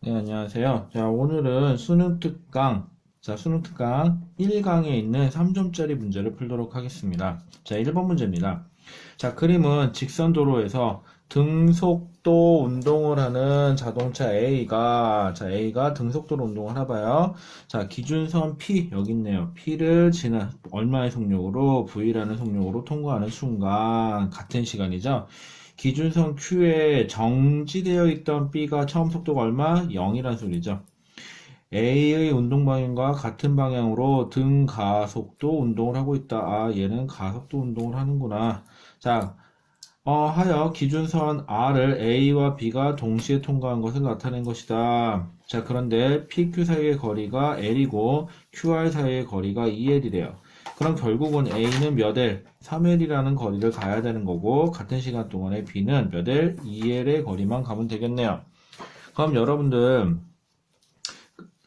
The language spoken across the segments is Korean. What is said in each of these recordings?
네, 안녕하세요. 자, 오늘은 수능 특강 1강에 있는 3점짜리 문제를 풀도록 하겠습니다. 자, 1번 문제입니다. 자, 그림은 직선도로에서 등속도 운동을 하는 자동차 A가 등속도로 운동을 해봐요. 자, 기준선 P, 여기 있네요. P를 지나, 얼마의 속력으로, V라는 속력으로 통과하는 순간, 같은 시간이죠. 기준선 Q에 정지되어 있던 B가 처음 속도가 얼마? 0이란 소리죠. A의 운동 방향과 같은 방향으로 등가속도 운동을 하고 있다. 아, 얘는 가속도 운동을 하는구나. 자, 하여 기준선 R을 A와 B가 동시에 통과한 것을 나타낸 것이다. 자, 그런데 PQ 사이의 거리가 L이고 QR 사이의 거리가 2L이래요. 그럼 결국은 A는 몇 L? 3L이라는 거리를 가야 되는 거고 같은 시간 동안에 B는 몇 L? 2L의 거리만 가면 되겠네요. 그럼 여러분들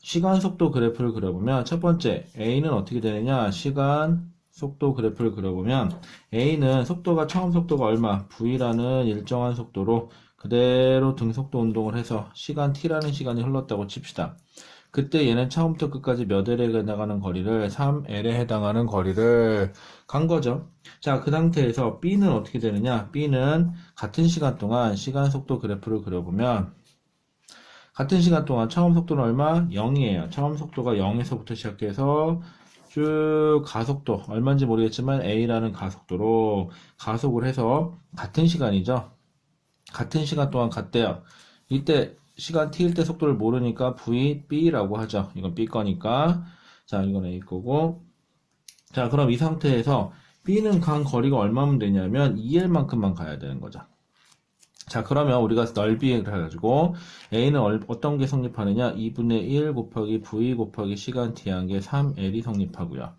시간 속도 그래프를 그려보면 첫 번째 A는 어떻게 되느냐? 시간 속도 그래프를 그려보면 A는 속도가 처음 속도가 얼마? V라는 일정한 속도로 그대로 등속도 운동을 해서 시간 T라는 시간이 흘렀다고 칩시다. 그때 얘는 처음부터 끝까지 몇 L에 해당하는 거리를 3L에 해당하는 거리를 간 거죠. 자, 그 상태에서 B는 어떻게 되느냐? B는 같은 시간 동안 시간 속도 그래프를 그려보면 같은 시간 동안 처음 속도는 얼마? 0이에요. 처음 속도가 0에서부터 시작해서 쭉 가속도, 얼마인지 모르겠지만 A라는 가속도로 가속을 해서 같은 시간이죠. 같은 시간 동안 갔대요. 이때 시간 t일 때 속도를 모르니까 VB라고 하죠. 이건 B 거니까. 자, 이건 A 거고. 자, 그럼 이 상태에서 B는 간 거리가 얼마면 되냐면 2L만큼만 가야 되는 거죠. 자, 그러면 우리가 넓이를 해가지고 A는 어떤 게 성립하느냐? 2분의 1 곱하기 V 곱하기 시간 t한 게 3L이 성립하고요.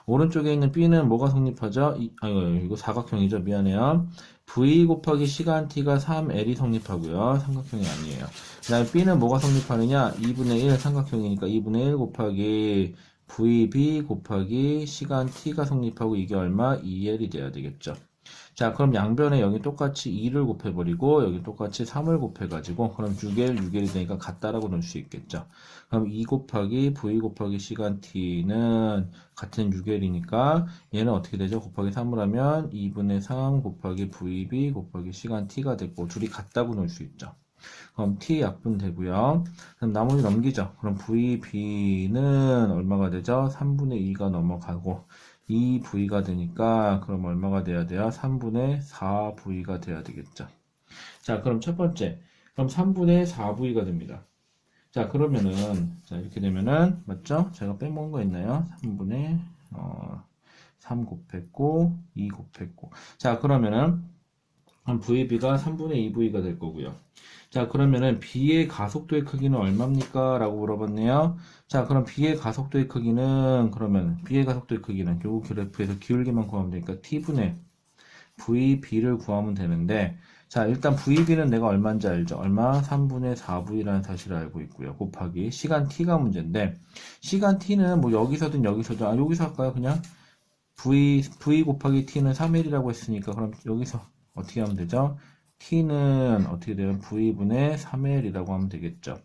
오른쪽에 있는 B는 뭐가 성립하죠? 이거 사각형이죠. 미안해요. V 곱하기 시간 t가 3L이 성립하고요. 삼각형이 아니에요. 그 다음에 B는 뭐가 성립하느냐? 2분의 1 삼각형이니까 2분의 1 곱하기 VB 곱하기 시간 t가 성립하고 이게 얼마? 2L이 돼야 되겠죠. 자, 그럼 양변에 여기 똑같이 2를 곱해버리고 여기 똑같이 3을 곱해가지고 그럼 6L, 6L이 되니까 같다라고 넣을 수 있겠죠. 그럼 2 곱하기 V 곱하기 시간 t는 같은 6L이니까 얘는 어떻게 되죠? 곱하기 3을 하면 2분의 3 곱하기 VB 곱하기 시간 t가 되고 둘이 같다고 넣을 수 있죠. 그럼 t 약분 되고요. 그럼 나머지 넘기죠. 그럼 VB는 얼마가 되죠? 3분의 2가 넘어가고 2V가 되니까 그럼 얼마가 돼야 돼요? 3분의 4V가 돼야 되겠죠. 자, 그럼 첫 번째. 그럼 3분의 4V가 됩니다. 자, 그러면은 자, 이렇게 되면은 맞죠? 제가 빼먹은 거 있나요? 3분의 3 곱했고 2 곱했고. 자, 그러면은 VB가 3분의 2V가 될 거고요. 자, 그러면은 B의 가속도의 크기는 얼마입니까? 라고 물어봤네요. 자, 그럼 B의 가속도의 크기는, 그러면 B의 가속도의 크기는 요 그래프에서 기울기만 구하면 되니까 T분의 VB를 구하면 되는데, 자, 일단 VB는 내가 얼마인지 알죠? 얼마? 3분의 4V라는 사실을 알고 있고요. 곱하기 시간 T가 문제인데, 시간 T는 뭐 여기서든 여기서 할까요? 그냥 V 곱하기 T는 3L이라고 했으니까, 그럼 여기서 어떻게 하면 되죠? t는 어떻게 되면 v분의 3l이라고 하면 되겠죠.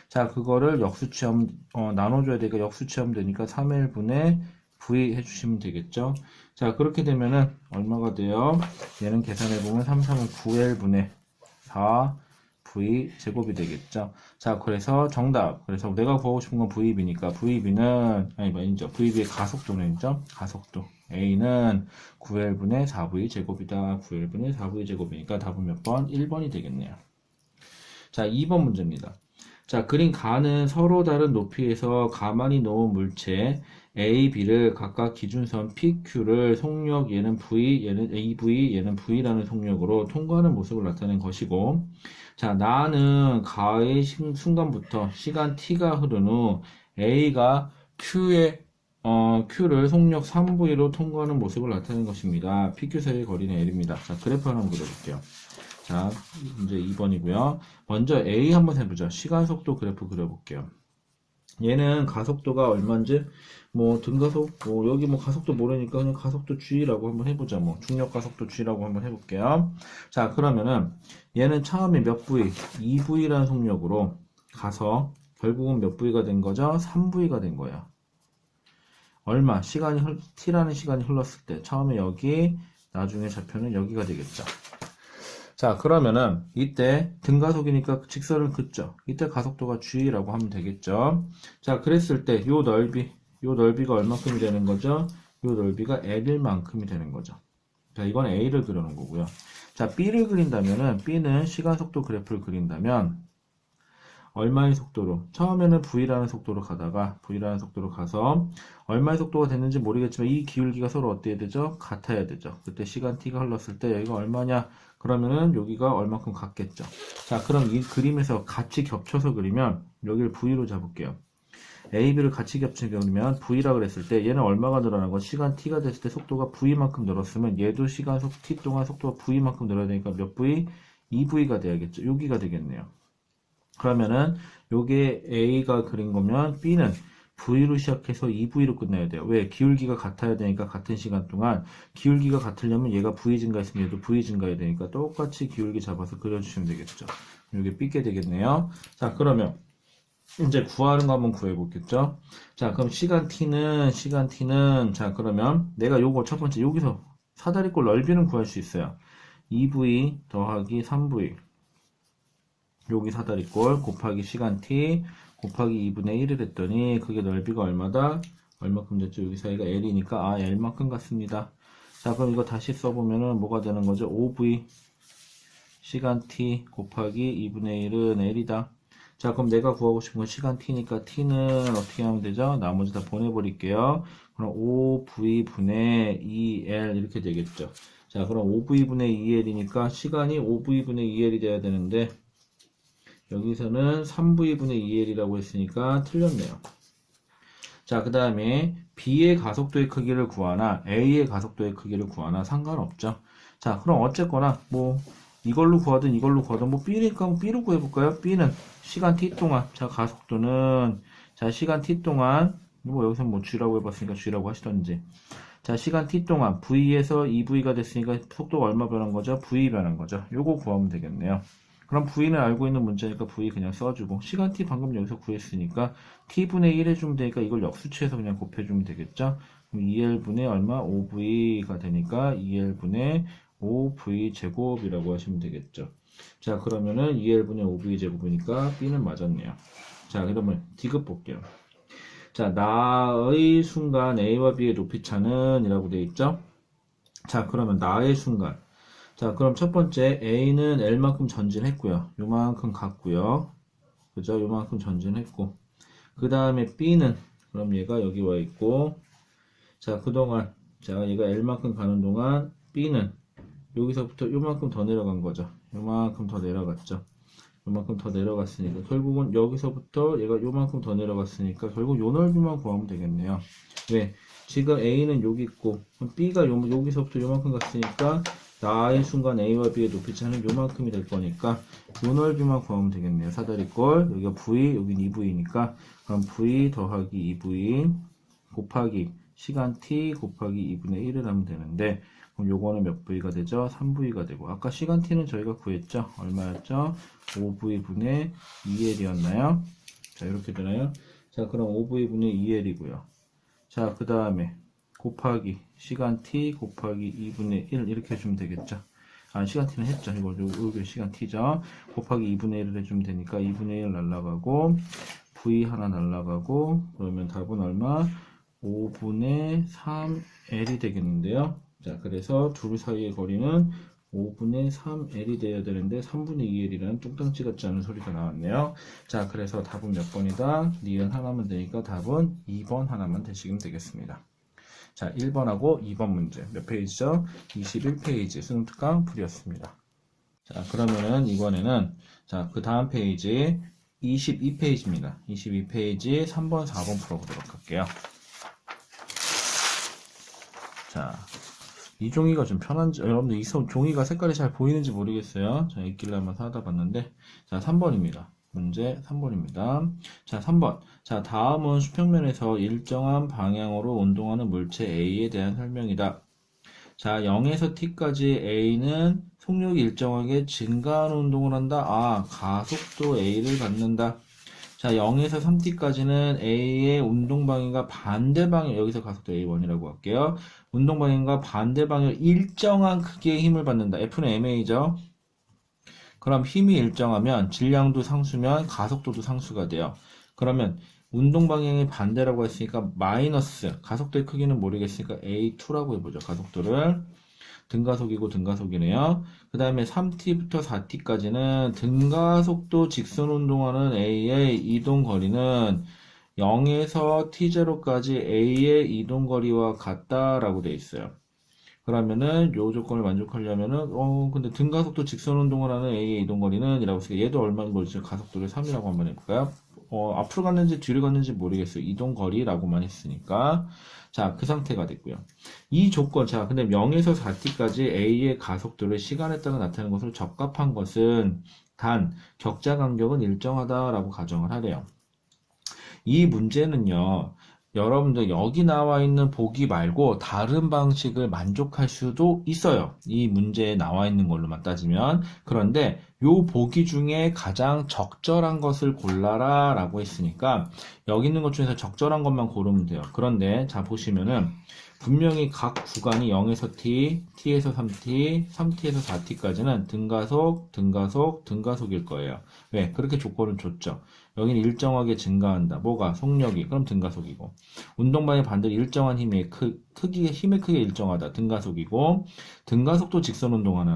자, 그거를 역수치하면 나눠줘야 되니까 역수치하면 되니까 3l분의 v 해주시면 되겠죠. 자, 그렇게 되면은 얼마가 돼요? 얘는 계산해보면 3, 3은 9l분의 4v 제곱이 되겠죠. 자, 그래서 정답. 그래서 내가 구하고 싶은 건 VB니까 VB는 아니죠. VB의 가속도는죠. 가속도. A는 9L분의 4V 제곱이다. 9L분의 4V 제곱이니까 답은 몇 번? 1번이 되겠네요. 자, 2번 문제입니다. 자, 그린 가는 서로 다른 높이에서 가만히 놓은 물체 A, B를 각각 기준선 PQ를 속력 얘는 V, 얘는 AV, 얘는 V라는 속력으로 통과하는 모습을 나타낸 것이고 자, 나는 가의 순간부터 시간 T가 흐른 후 A가 Q를 속력 3V로 통과하는 모습을 나타낸 것입니다. PQ 사이의 거리는 L입니다. 자, 그래프 하나 한번 그려볼게요. 자, 이제 2번이고요. 먼저 A 한번 해보죠. 시간 속도 그래프 그려볼게요. 얘는 가속도가 얼마인지, 뭐, 등가속, 뭐, 여기 뭐 가속도 모르니까 그냥 가속도 G라고 한번 해보자. 뭐, 중력 가속도 G라고 한번 해볼게요. 자, 그러면은, 얘는 처음에 몇 V? 2V라는 속력으로 가서 결국은 몇 V가 된 거죠? 3V가 된 거예요. 얼마? t라는 시간이 흘렀을 때 처음에 여기, 나중에 좌표는 여기가 되겠죠. 자, 그러면은 이때 등가속이니까 직선을 긋죠. 이때 가속도가 g라고 하면 되겠죠. 자, 그랬을 때 요 넓이가 얼마큼이 되는 거죠? 요 넓이가 L일 만큼이 되는 거죠. 자, 이건 A를 그려놓은 거고요. 자, B를 그린다면은 B는 시간 속도 그래프를 그린다면 얼마의 속도로? 처음에는 V라는 속도로 가다가 V라는 속도로 가서 얼마의 속도가 됐는지 모르겠지만 이 기울기가 서로 어때야 되죠? 같아야 되죠. 그때 시간 t가 흘렀을 때 여기가 얼마냐? 그러면은 여기가 얼마큼 같겠죠. 자, 그럼 이 그림에서 같이 겹쳐서 그리면 여기를 V로 잡을게요. A, B를 같이 겹치게 그리면 V라 그랬을 때 얘는 얼마가 늘어난 거? 시간 t가 됐을 때 속도가 V만큼 늘었으면 얘도 시간 t 동안 속도가 V만큼 늘어야 되니까 몇 V? 2V가 돼야겠죠. 여기가 되겠네요. 그러면은 요게 A가 그린 거면 B는 V로 시작해서 2V로 끝내야 돼요. 왜? 기울기가 같아야 되니까 같은 시간 동안 기울기가 같으려면 얘가 V 증가했으면 얘도 V 증가해야 되니까 똑같이 기울기 잡아서 그려주시면 되겠죠. 요게 B게 되겠네요. 자, 그러면 이제 구하는 거 한번 구해보겠죠. 자, 그럼 시간 t는 자, 그러면 내가 요거 첫 번째 여기서 사다리꼴 넓이는 구할 수 있어요. 2V 더하기 3V 여기 사다리꼴 곱하기 시간 t 곱하기 2분의 1을 했더니 그게 넓이가 얼마다? 얼마큼 됐죠? 여기 사이가 L이니까 L만큼 같습니다. 자, 그럼 이거 다시 써보면은 뭐가 되는 거죠? 5V 시간 t 곱하기 2분의 1은 L이다. 자, 그럼 내가 구하고 싶은 건 시간 t니까 t는 어떻게 하면 되죠? 나머지 다 보내버릴게요. 그럼 5v분의 2L 이렇게 되겠죠. 자, 그럼 5v분의 2L이니까 시간이 5v분의 2L이 돼야 되는데 여기서는 3V분의 2L이라고 했으니까 틀렸네요. 자, 그 다음에 B의 가속도의 크기를 구하나 A의 가속도의 크기를 구하나 상관없죠. 자, 그럼 어쨌거나 뭐 이걸로 구하든 뭐 B니까 뭐 B로 구해볼까요? B는 시간 t 동안 자, 가속도는 자, 시간 t 동안 뭐 여기서 뭐 G라고 해봤으니까 G라고 하시던지 자, 시간 t 동안 V에서 2V가 됐으니까 속도가 얼마 변한 거죠? V 변한 거죠. 요거 구하면 되겠네요. 그럼 V는 알고 있는 문자니까 V 그냥 써주고 시간 t 방금 여기서 구했으니까 t분의 1 해주면 되니까 이걸 역수치해서 그냥 곱해주면 되겠죠. 그럼 2L분의 얼마? 5V가 되니까 2L분의 5V 제곱이라고 하시면 되겠죠. 자, 그러면은 2L분의 5V 제곱이니까 B는 맞았네요. 자, 그러면 D급 볼게요. 자, 나의 순간 A와 B의 높이차는 이라고 되어 있죠. 자, 그러면 나의 순간 자, 그럼 첫 번째 A는 L만큼 전진했고요. 요만큼 갔고요. 그죠? 요만큼 전진했고. 그 다음에 B는 그럼 얘가 여기 와 있고. 자, 그동안 자, 얘가 L만큼 가는 동안 B는 여기서부터 요만큼 더 내려간 거죠. 요만큼 더 내려갔죠. 요만큼 더 내려갔으니까 결국은 여기서부터 얘가 요만큼 더 내려갔으니까 결국 요 넓이만 구하면 되겠네요. 왜? 지금 A는 여기 있고 B가 여기서부터 요만큼 갔으니까 나의 순간 A와 B의 높이차는 요만큼이 될 거니까 요 넓이만 구하면 되겠네요. 사다리꼴 여기가 V 여긴 2V니까 그럼 V 더하기 2V 곱하기 시간 t 곱하기 2분의 1을 하면 되는데 그럼 요거는 몇 V가 되죠? 3V가 되고 아까 시간 t는 저희가 구했죠? 얼마였죠? 5V분의 2L이었나요? 자, 이렇게 되나요? 자, 그럼 5V분의 2L이고요. 자, 그 다음에 곱하기 시간 t 곱하기 2분의 1 이렇게 해주면 되겠죠. 시간 t는 했죠. 이거 여기 시간 t죠. 곱하기 2분의 1을 해주면 되니까 2분의 1 날라가고 v 하나 날라가고 그러면 답은 얼마? 5분의 3L이 되겠는데요. 자, 그래서 둘 사이의 거리는 5분의 3L이 되어야 되는데 3분의 2L이라는 뚱땅치 같지 않은 소리가 나왔네요. 자, 그래서 답은 몇 번이다? 니은 하나만 되니까 답은 2번 하나만 되시면 되겠습니다. 자, 1번하고 2번 문제 몇 페이지죠? 21페이지 수능 특강 풀이었습니다. 자, 그러면은 이번에는 자, 그 다음 페이지 22페이지입니다. 22페이지 3번, 4번 풀어보도록 할게요. 자, 이 종이가 좀 편한지, 여러분들 이 종이가 색깔이 잘 보이는지 모르겠어요. 자, 있길래 한번 사다 봤는데, 자, 3번입니다. 문제 3번입니다. 자, 3번. 자, 다음은 수평면에서 일정한 방향으로 운동하는 물체 A에 대한 설명이다. 자, 0에서 T까지 A는 속력이 일정하게 증가하는 운동을 한다. 가속도 A를 갖는다. 자, 0에서 3t까지는 A의 운동방향과 반대 방향, 여기서 가속도 A1이라고 할게요. 운동방향과 반대 방향 일정한 크기의 힘을 받는다. F는 ma죠. 그럼 힘이 일정하면 질량도 상수면 가속도도 상수가 돼요. 그러면 운동 방향이 반대라고 했으니까 마이너스 가속도의 크기는 모르겠으니까 A2라고 해보죠. 가속도를 등가속이고 등가속이네요. 그 다음에 3t부터 4t까지는 등가속도 직선 운동하는 A의 이동 거리는 0에서 t0까지 A의 이동 거리와 같다라고 되어 있어요. 그러면은 요 조건을 만족하려면은 근데 등가속도 직선 운동을 하는 A의 이동 거리는 이라고 했으니까 얘도 얼마나 모르죠. 가속도를 3이라고 한번 해볼까요? 앞으로 갔는지 뒤로 갔는지 모르겠어요. 이동 거리라고만 했으니까. 자, 그 상태가 됐고요. 이 조건, 자, 근데 0에서 4t까지 A의 가속도를 시간에 따라 나타내는 것으로 적합한 것은 단 격자 간격은 일정하다라고 가정을 하래요. 이 문제는요. 여러분들 여기 나와 있는 보기 말고 다른 방식을 만족할 수도 있어요. 이 문제에 나와 있는 걸로만 따지면. 그런데 요 보기 중에 가장 적절한 것을 골라라 라고 했으니까 여기 있는 것 중에서 적절한 것만 고르면 돼요. 그런데 자 보시면은 분명히 각 구간이 0에서 t, t에서 3t, 3t에서 4t까지는 등가속, 등가속, 등가속일 거예요. 왜? 그렇게 조건을 줬죠. 여기는 일정하게 증가한다. 뭐가? 속력이. 그럼 등가속이고. 운동방의 반대로 일정한 힘의 힘의 크기가 일정하다. 등가속이고. 등가속도 직선 운동하는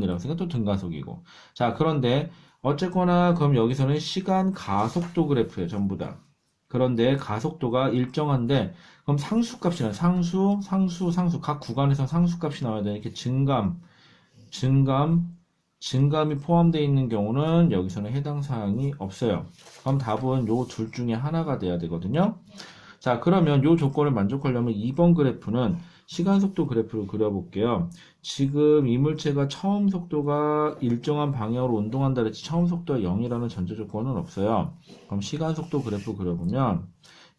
이라고 생각 또 등가속이고. 자, 그런데 어쨌거나 그럼 여기서는 시간 가속도 그래프예요. 전부 다. 그런데 가속도가 일정한데 그럼 상수값이나 상수. 각 구간에서 상수값이 나와야 되니까 증감이 포함되어 있는 경우는 여기서는 해당 사항이 없어요. 그럼 답은 요 둘 중에 하나가 돼야 되거든요. 자, 그러면 요 조건을 만족하려면 2번 그래프는 시간속도 그래프를 그려볼게요. 지금 이 물체가 처음 속도가 일정한 방향으로 운동한다 그랬지 처음 속도가 0이라는 전제 조건은 없어요. 그럼 시간속도 그래프 그려보면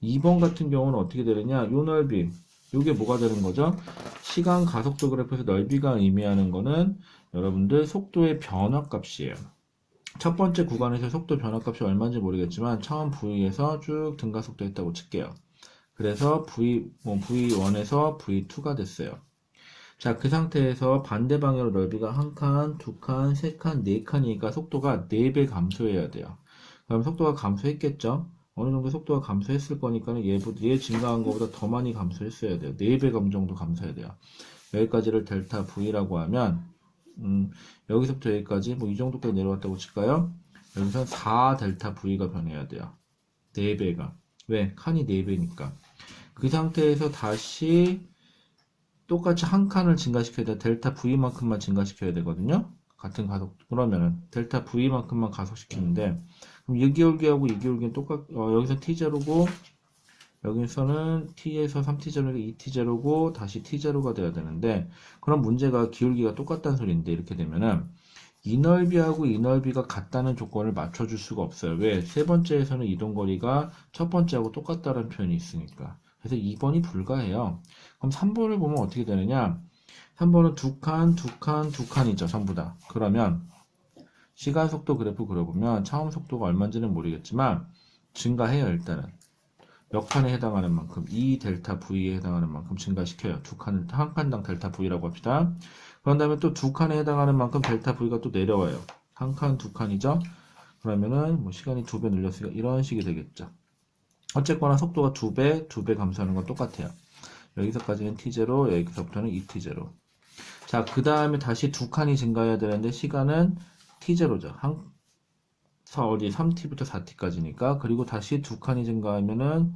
2번 같은 경우는 어떻게 되느냐? 요 넓이, 요게 뭐가 되는 거죠? 시간 가속도 그래프에서 넓이가 의미하는 거는 여러분들 속도의 변화값이에요. 첫 번째 구간에서 속도 변화값이 얼마인지 모르겠지만 처음 V에서 쭉 등가속도 했다고 칠게요. 그래서 V1에서 V2가 됐어요. 자, 그 상태에서 반대 방향으로 넓이가 한 칸, 두 칸, 세 칸, 네 칸이니까 속도가 4배 감소해야 돼요. 그럼 속도가 감소했겠죠? 어느 정도 속도가 감소했을 거니까는 얘 증가한 것보다 더 많이 감소했어야 돼요. 4배 정도 감소해야 돼요. 여기까지를 델타 V라고 하면 여기서부터 여기까지 이 정도까지 내려왔다고 칠까요? 여기서 4 델타 V가 변해야 돼요. 4배가. 왜? 칸이 4배니까. 그 상태에서 다시 똑같이 한 칸을 증가시켜야 돼. 델타 V만큼만 증가시켜야 되거든요. 같은 가속. 그러면은 델타 V만큼만 가속시키는데 그럼 2기울기하고 2기울기는 여기서 T0고 여기서는 T에서 3T0가 2T0고 다시 T0가 돼야 되는데 그럼 문제가 기울기가 똑같다는 소리인데 이렇게 되면은 이 넓이하고 이 넓이가 같다는 조건을 맞춰줄 수가 없어요. 왜? 세 번째에서는 이동거리가 첫 번째하고 똑같다는 표현이 있으니까. 그래서 2번이 불가해요. 그럼 3번을 보면 어떻게 되느냐? 3번은 두 칸이죠. 전부 다. 그러면 시간속도 그래프 그려보면 처음 속도가 얼마인지는 모르겠지만 증가해요. 일단은. 몇 칸에 해당하는 만큼 2 델타 V에 해당하는 만큼 증가시켜요. 한 칸당 델타 V라고 합시다. 그런 다음에 또 두 칸에 해당하는 만큼 델타 V가 또 내려와요. 한 칸, 두 칸이죠. 그러면은 시간이 2배 늘렸으니까 이런 식이 되겠죠. 어쨌거나 속도가 2배 감소하는 건 똑같아요. 여기서까지는 T0, 여기서부터는 2T0. 자, 그 다음에 다시 두 칸이 증가해야 되는데 시간은 T0죠. 어디 3t부터 4t까지니까 그리고 다시 두 칸이 증가하면은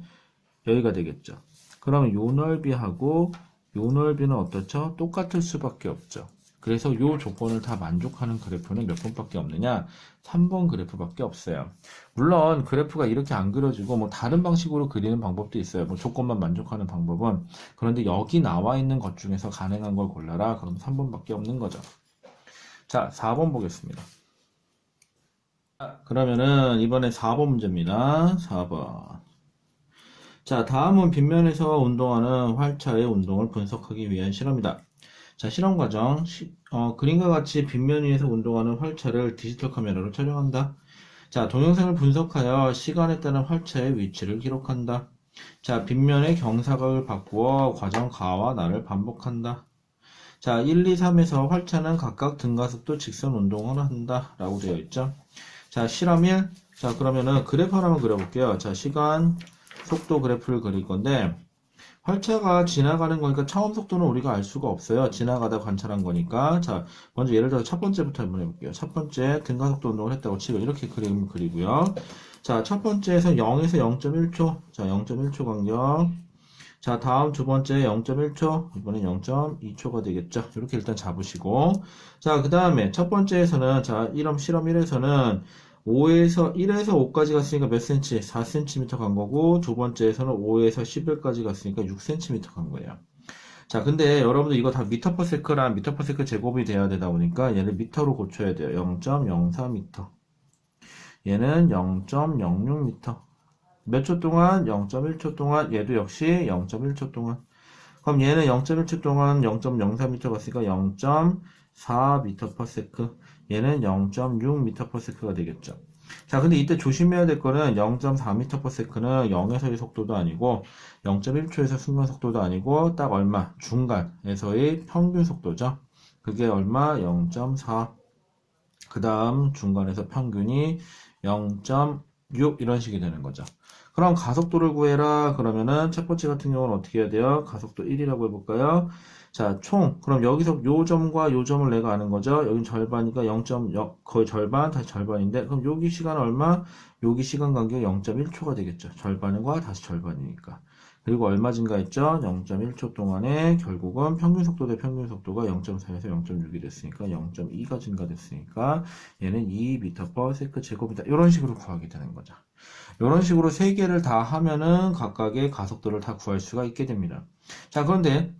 여기가 되겠죠. 그러면 요 넓이하고 요 넓이는 어떻죠? 똑같을 수밖에 없죠. 그래서 요 조건을 다 만족하는 그래프는 몇 번밖에 없느냐? 3번 그래프밖에 없어요. 물론 그래프가 이렇게 안 그려지고 다른 방식으로 그리는 방법도 있어요. 조건만 만족하는 방법은. 그런데 여기 나와 있는 것 중에서 가능한 걸 골라라. 그럼 3번밖에 없는 거죠. 자, 4번 보겠습니다. 그러면은 이번에 4번 문제입니다. 4번. 자, 다음은 빗면에서 운동하는 활차의 운동을 분석하기 위한 실험이다. 자, 실험 과정. 그림과 같이 빗면 위에서 운동하는 활차를 디지털 카메라로 촬영한다. 자, 동영상을 분석하여 시간에 따른 활차의 위치를 기록한다. 자, 빗면의 경사각을 바꾸어 과정 가와 나를 반복한다. 자, 1, 2, 3에서 활차는 각각 등가속도 직선 운동을 한다. 라고 되어 있죠. 자, 실험 1. 자, 그러면은 그래프 하나만 그려볼게요. 자, 시간, 속도 그래프를 그릴 건데, 활차가 지나가는 거니까 처음 속도는 우리가 알 수가 없어요. 지나가다 관찰한 거니까. 자, 먼저 예를 들어서 첫 번째부터 한번 해볼게요. 첫 번째 등가속도 운동을 했다고 치고 이렇게 그림을 그리고요. 자, 첫 번째에서 0에서 0.1초. 자, 0.1초 간격. 자, 다음 두 번째 0.1초. 이번엔 0.2초가 되겠죠. 이렇게 일단 잡으시고. 자, 그 다음에 첫 번째에서는, 자, 실험 1에서는 1에서 5까지 갔으니까 몇 cm? 4cm 간 거고, 두 번째에서는 5에서 11까지 갔으니까 6cm 간 거예요. 자, 근데 여러분들 이거 다 미터 퍼 세크랑 미터 퍼 세크 제곱이 돼야 되다 보니까 얘를 미터로 고쳐야 돼요. 0.04m. 얘는 0.06m. 몇 초 동안? 0.1초 동안. 얘도 역시 0.1초 동안. 그럼 얘는 0.1초 동안 0.04m 갔으니까 0.4m/s. 얘는 0.6m/s가 되겠죠. 자, 근데 이때 조심해야 될 거는 0.4m/s는 0에서의 속도도 아니고 0.1초에서 순간 속도도 아니고 딱 얼마? 중간에서의 평균 속도죠. 그게 얼마? 0.4. 그 다음 중간에서 평균이 0.6 이런 식이 되는 거죠. 그럼 가속도를 구해라. 그러면은 첫 번째 같은 경우는 어떻게 해야 돼요? 가속도 1이라고 해볼까요? 자, 그럼 여기서 요 점과 요 점을 내가 아는 거죠? 여긴 절반이니까 0.0, 거의 절반, 다시 절반인데, 그럼 여기 시간 얼마? 여기 시간 간격 0.1초가 되겠죠. 절반과 다시 절반이니까. 그리고 얼마 증가했죠? 0.1초 동안에 결국은 평균 속도 대 평균 속도가 0.4에서 0.6이 됐으니까 0.2가 증가됐으니까 얘는 2m/s 제곱이다. 이런 식으로 구하게 되는 거죠. 이런 식으로 세 개를 다 하면은 각각의 가속도를 다 구할 수가 있게 됩니다. 자, 그런데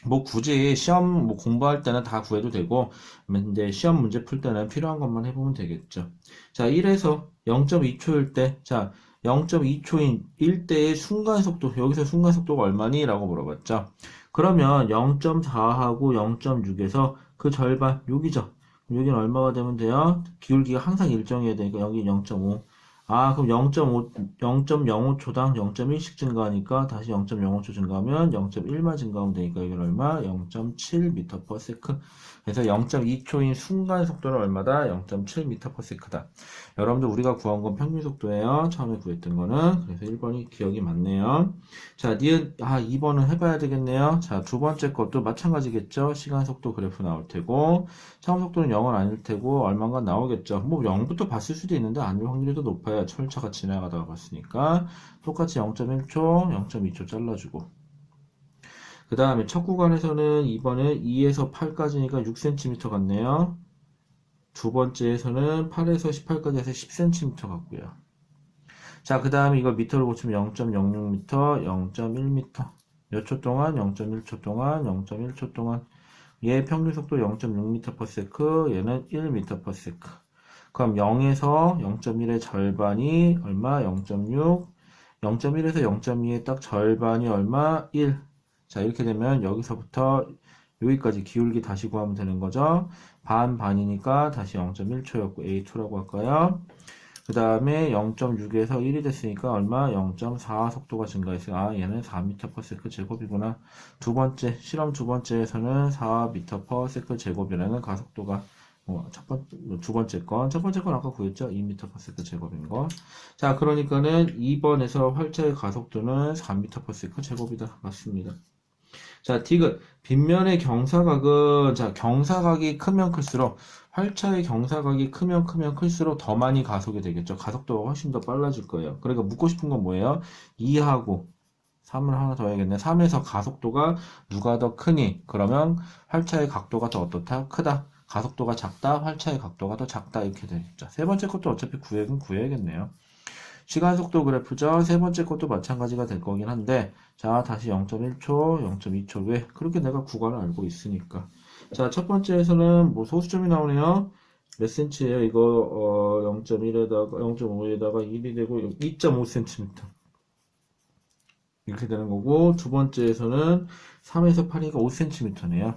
뭐 굳이 시험 공부할 때는 다 구해도 되고, 근데 시험 문제 풀 때는 필요한 것만 해보면 되겠죠. 자, 1에서 0.2초일 때, 자, 0.2초인 1대의 순간속도, 여기서 순간속도가 얼마니? 라고 물어봤죠. 그러면 0.4하고 0.6에서 그 절반, 여기죠. 여기는 얼마가 되면 돼요? 기울기가 항상 일정해야 되니까 여기 0.5. 아, 그럼 0.05초당 0.1씩 증가하니까 다시 0.05초 증가하면 0.1만 증가하면 되니까 이건 얼마? 0.7m/s. 그래서 0.2초인 순간 속도는 얼마다? 0.7m/s다. 여러분들 우리가 구한 건 평균 속도예요. 처음에 구했던 거는. 그래서 1번이 기억이 맞네요. 자, 2번은 해봐야 되겠네요. 자, 두 번째 것도 마찬가지겠죠. 시간 속도 그래프 나올 테고, 처음 속도는 0은 아닐 테고, 얼마가 나오겠죠. 뭐 0부터 봤을 수도 있는데 아닐 확률이 더 높아요. 철차가 지나가다가 봤으니까. 똑같이 0.1초, 0.2초 잘라주고. 그 다음에 첫 구간에서는 이번에 2에서 8까지니까 6cm 같네요. 두 번째에서는 8에서 18까지 해서 10cm 같고요. 자, 그 다음에 이거 미터로 고치면 0.06m, 0.1m. 몇 초 동안? 0.1초 동안, 0.1초 동안. 얘 평균 속도 0.6m/s, 얘는 1m/s. 그럼 0에서 0.1의 절반이 얼마? 0.6. 0.1에서 0.2의 딱 절반이 얼마? 1. 자, 이렇게 되면 여기서부터 여기까지 기울기 다시 구하면 되는 거죠. 반이니까 다시 0.1초였고 A2라고 할까요? 그 다음에 0.6에서 1이 됐으니까 얼마? 0.4 속도가 증가했어요. 아, 얘는 4m/s 제곱이구나. 실험 두 번째에서는 4m/s 제곱이라는 가속도가 첫 번째 건 아까 구했죠? 2m/s 제곱인 거. 자, 그러니까는 2번에서 활차의 가속도는 4m/s 제곱이다. 맞습니다. 자, 디귿. 빗면의 경사각은, 자, 경사각이 크면 클수록, 활차의 경사각이 크면 클수록 더 많이 가속이 되겠죠. 가속도가 훨씬 더 빨라질 거예요. 그러니까 묻고 싶은 건 뭐예요? 2하고 3을 하나 더 해야겠네. 3에서 가속도가 누가 더 크니? 그러면 활차의 각도가 더 어떻다? 크다. 가속도가 작다. 활차의 각도가 더 작다. 이렇게 되겠죠. 세 번째 것도 어차피 구해야겠네요. 시간 속도 그래프죠. 세 번째 것도 마찬가지가 될 거긴 한데, 자, 다시 0.1초, 0.2초. 왜? 그렇게 내가 구간을 알고 있으니까. 자, 첫 번째에서는 뭐 소수점이 나오네요. 몇 cm예요? 이거 0.1에다가 0.5에다가 1이 되고 2.5cm. 이렇게 되는 거고, 두 번째에서는 3에서 8이니까 5cm네요.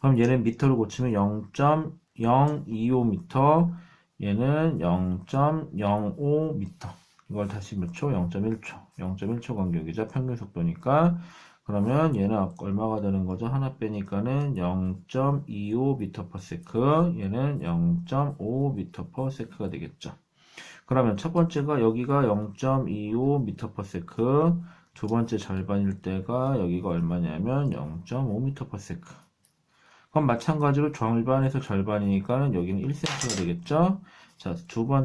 그럼 얘는 미터로 고치면 0.025m, 얘는 0.05m. 이걸 다시 몇 초? 0.1초. 0.1초 간격이죠. 평균 속도니까. 그러면 얘는 얼마가 되는 거죠? 하나 빼니까는 0.25m/s. 얘는 0.5m/s가 되겠죠. 그러면 첫 번째가 여기가 0.25m/s. 두 번째 절반일 때가 여기가 얼마냐면 0.5m/s. 그럼 마찬가지로 절반에서 절반이니까는 여기는 1cm가 되겠죠? 자,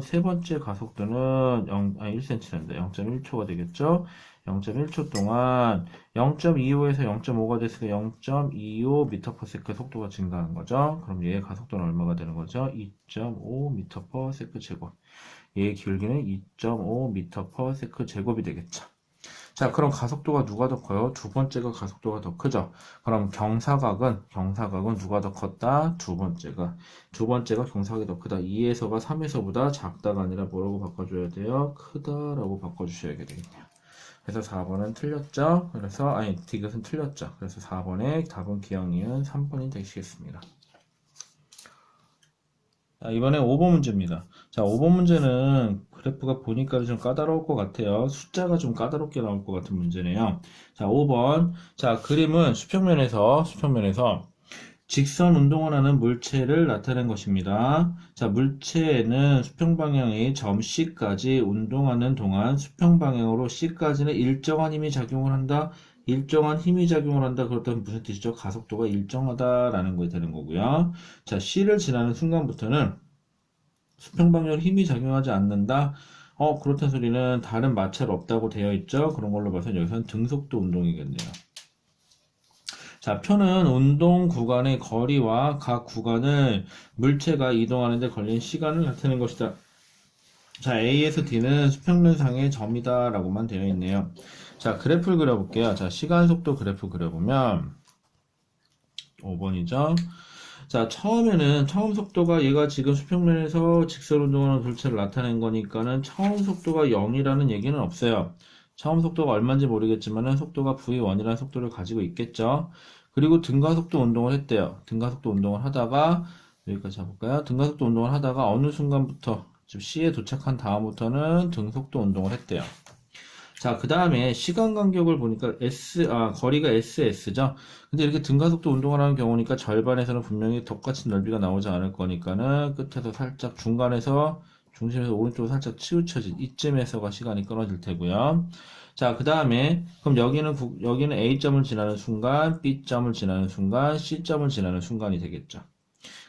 세 번째 가속도는 1cm란다. 0.1초가 되겠죠? 0.1초 동안 0.25에서 0.5가 됐으니까 0.25m/s 속도가 증가한 거죠. 그럼 얘의 가속도는 얼마가 되는 거죠? 2.5m/s 제곱. 얘의 기울기는 2.5m/s 제곱이 되겠죠. 자, 그럼 가속도가 누가 더 커요? 두 번째가 가속도가 더 크죠. 그럼 경사각은 누가 더 컸다? 두 번째가 경사각이 더 크다. 2에서가 3에서보다 작다가 아니라 뭐라고 바꿔줘야 돼요? 크다라고 바꿔주셔야 되겠네요. 그래서 4번은 틀렸죠. 이것은 틀렸죠. 그래서 4번의 답은 기억니은 3번이 되시겠습니다. 자, 이번에 5번 문제입니다. 자, 5번 문제는 그래프가 보니까 좀 까다로울 것 같아요. 숫자가 좀 까다롭게 나올 것 같은 문제네요. 자, 5번. 자, 그림은 수평면에서 직선 운동을 하는 물체를 나타낸 것입니다. 자, 물체는 수평 방향의 점 C까지 운동하는 동안 수평 방향으로 C까지는 일정한 힘이 작용을 한다. 그렇다면 무슨 뜻이죠? 가속도가 일정하다라는 것이 되는 거고요. 자, C를 지나는 순간부터는 수평 방향으로 힘이 작용하지 않는다. 그렇다는 소리는 다른 마찰 없다고 되어 있죠. 그런 걸로 봐서 여기서는 등속도 운동이겠네요. 자, 표는 운동 구간의 거리와 각 구간을 물체가 이동하는 데 걸린 시간을 나타내는 것이다. 자, A에서 D는 수평면상의 점이다 라고만 되어 있네요. 자, 그래프를 그려볼게요. 자, 시간 속도 그래프 그려보면 5번이죠. 자, 처음 속도가 얘가 지금 수평면에서 직선 운동하는 물체를 나타낸 거니까는 처음 속도가 0이라는 얘기는 없어요. 처음 속도가 얼마인지 모르겠지만은 속도가 V1이라는 속도를 가지고 있겠죠. 그리고 등가속도 운동을 했대요. 등가속도 운동을 하다가 여기까지 잡을까요? 등가속도 운동을 하다가 어느 순간부터 지금 C에 도착한 다음부터는 등속도 운동을 했대요. 자, 그 다음에 시간 간격을 보니까 거리가 SS죠. 근데 이렇게 등가속도 운동을 하는 경우니까 절반에서는 분명히 똑같이 넓이가 나오지 않을 거니까는 끝에서 살짝 중심에서 오른쪽으로 살짝 치우쳐진 이쯤에서가 시간이 끊어질 테고요. 자, 그 다음에 그럼 여기는 A점을 지나는 순간, B점을 지나는 순간, C점을 지나는 순간이 되겠죠.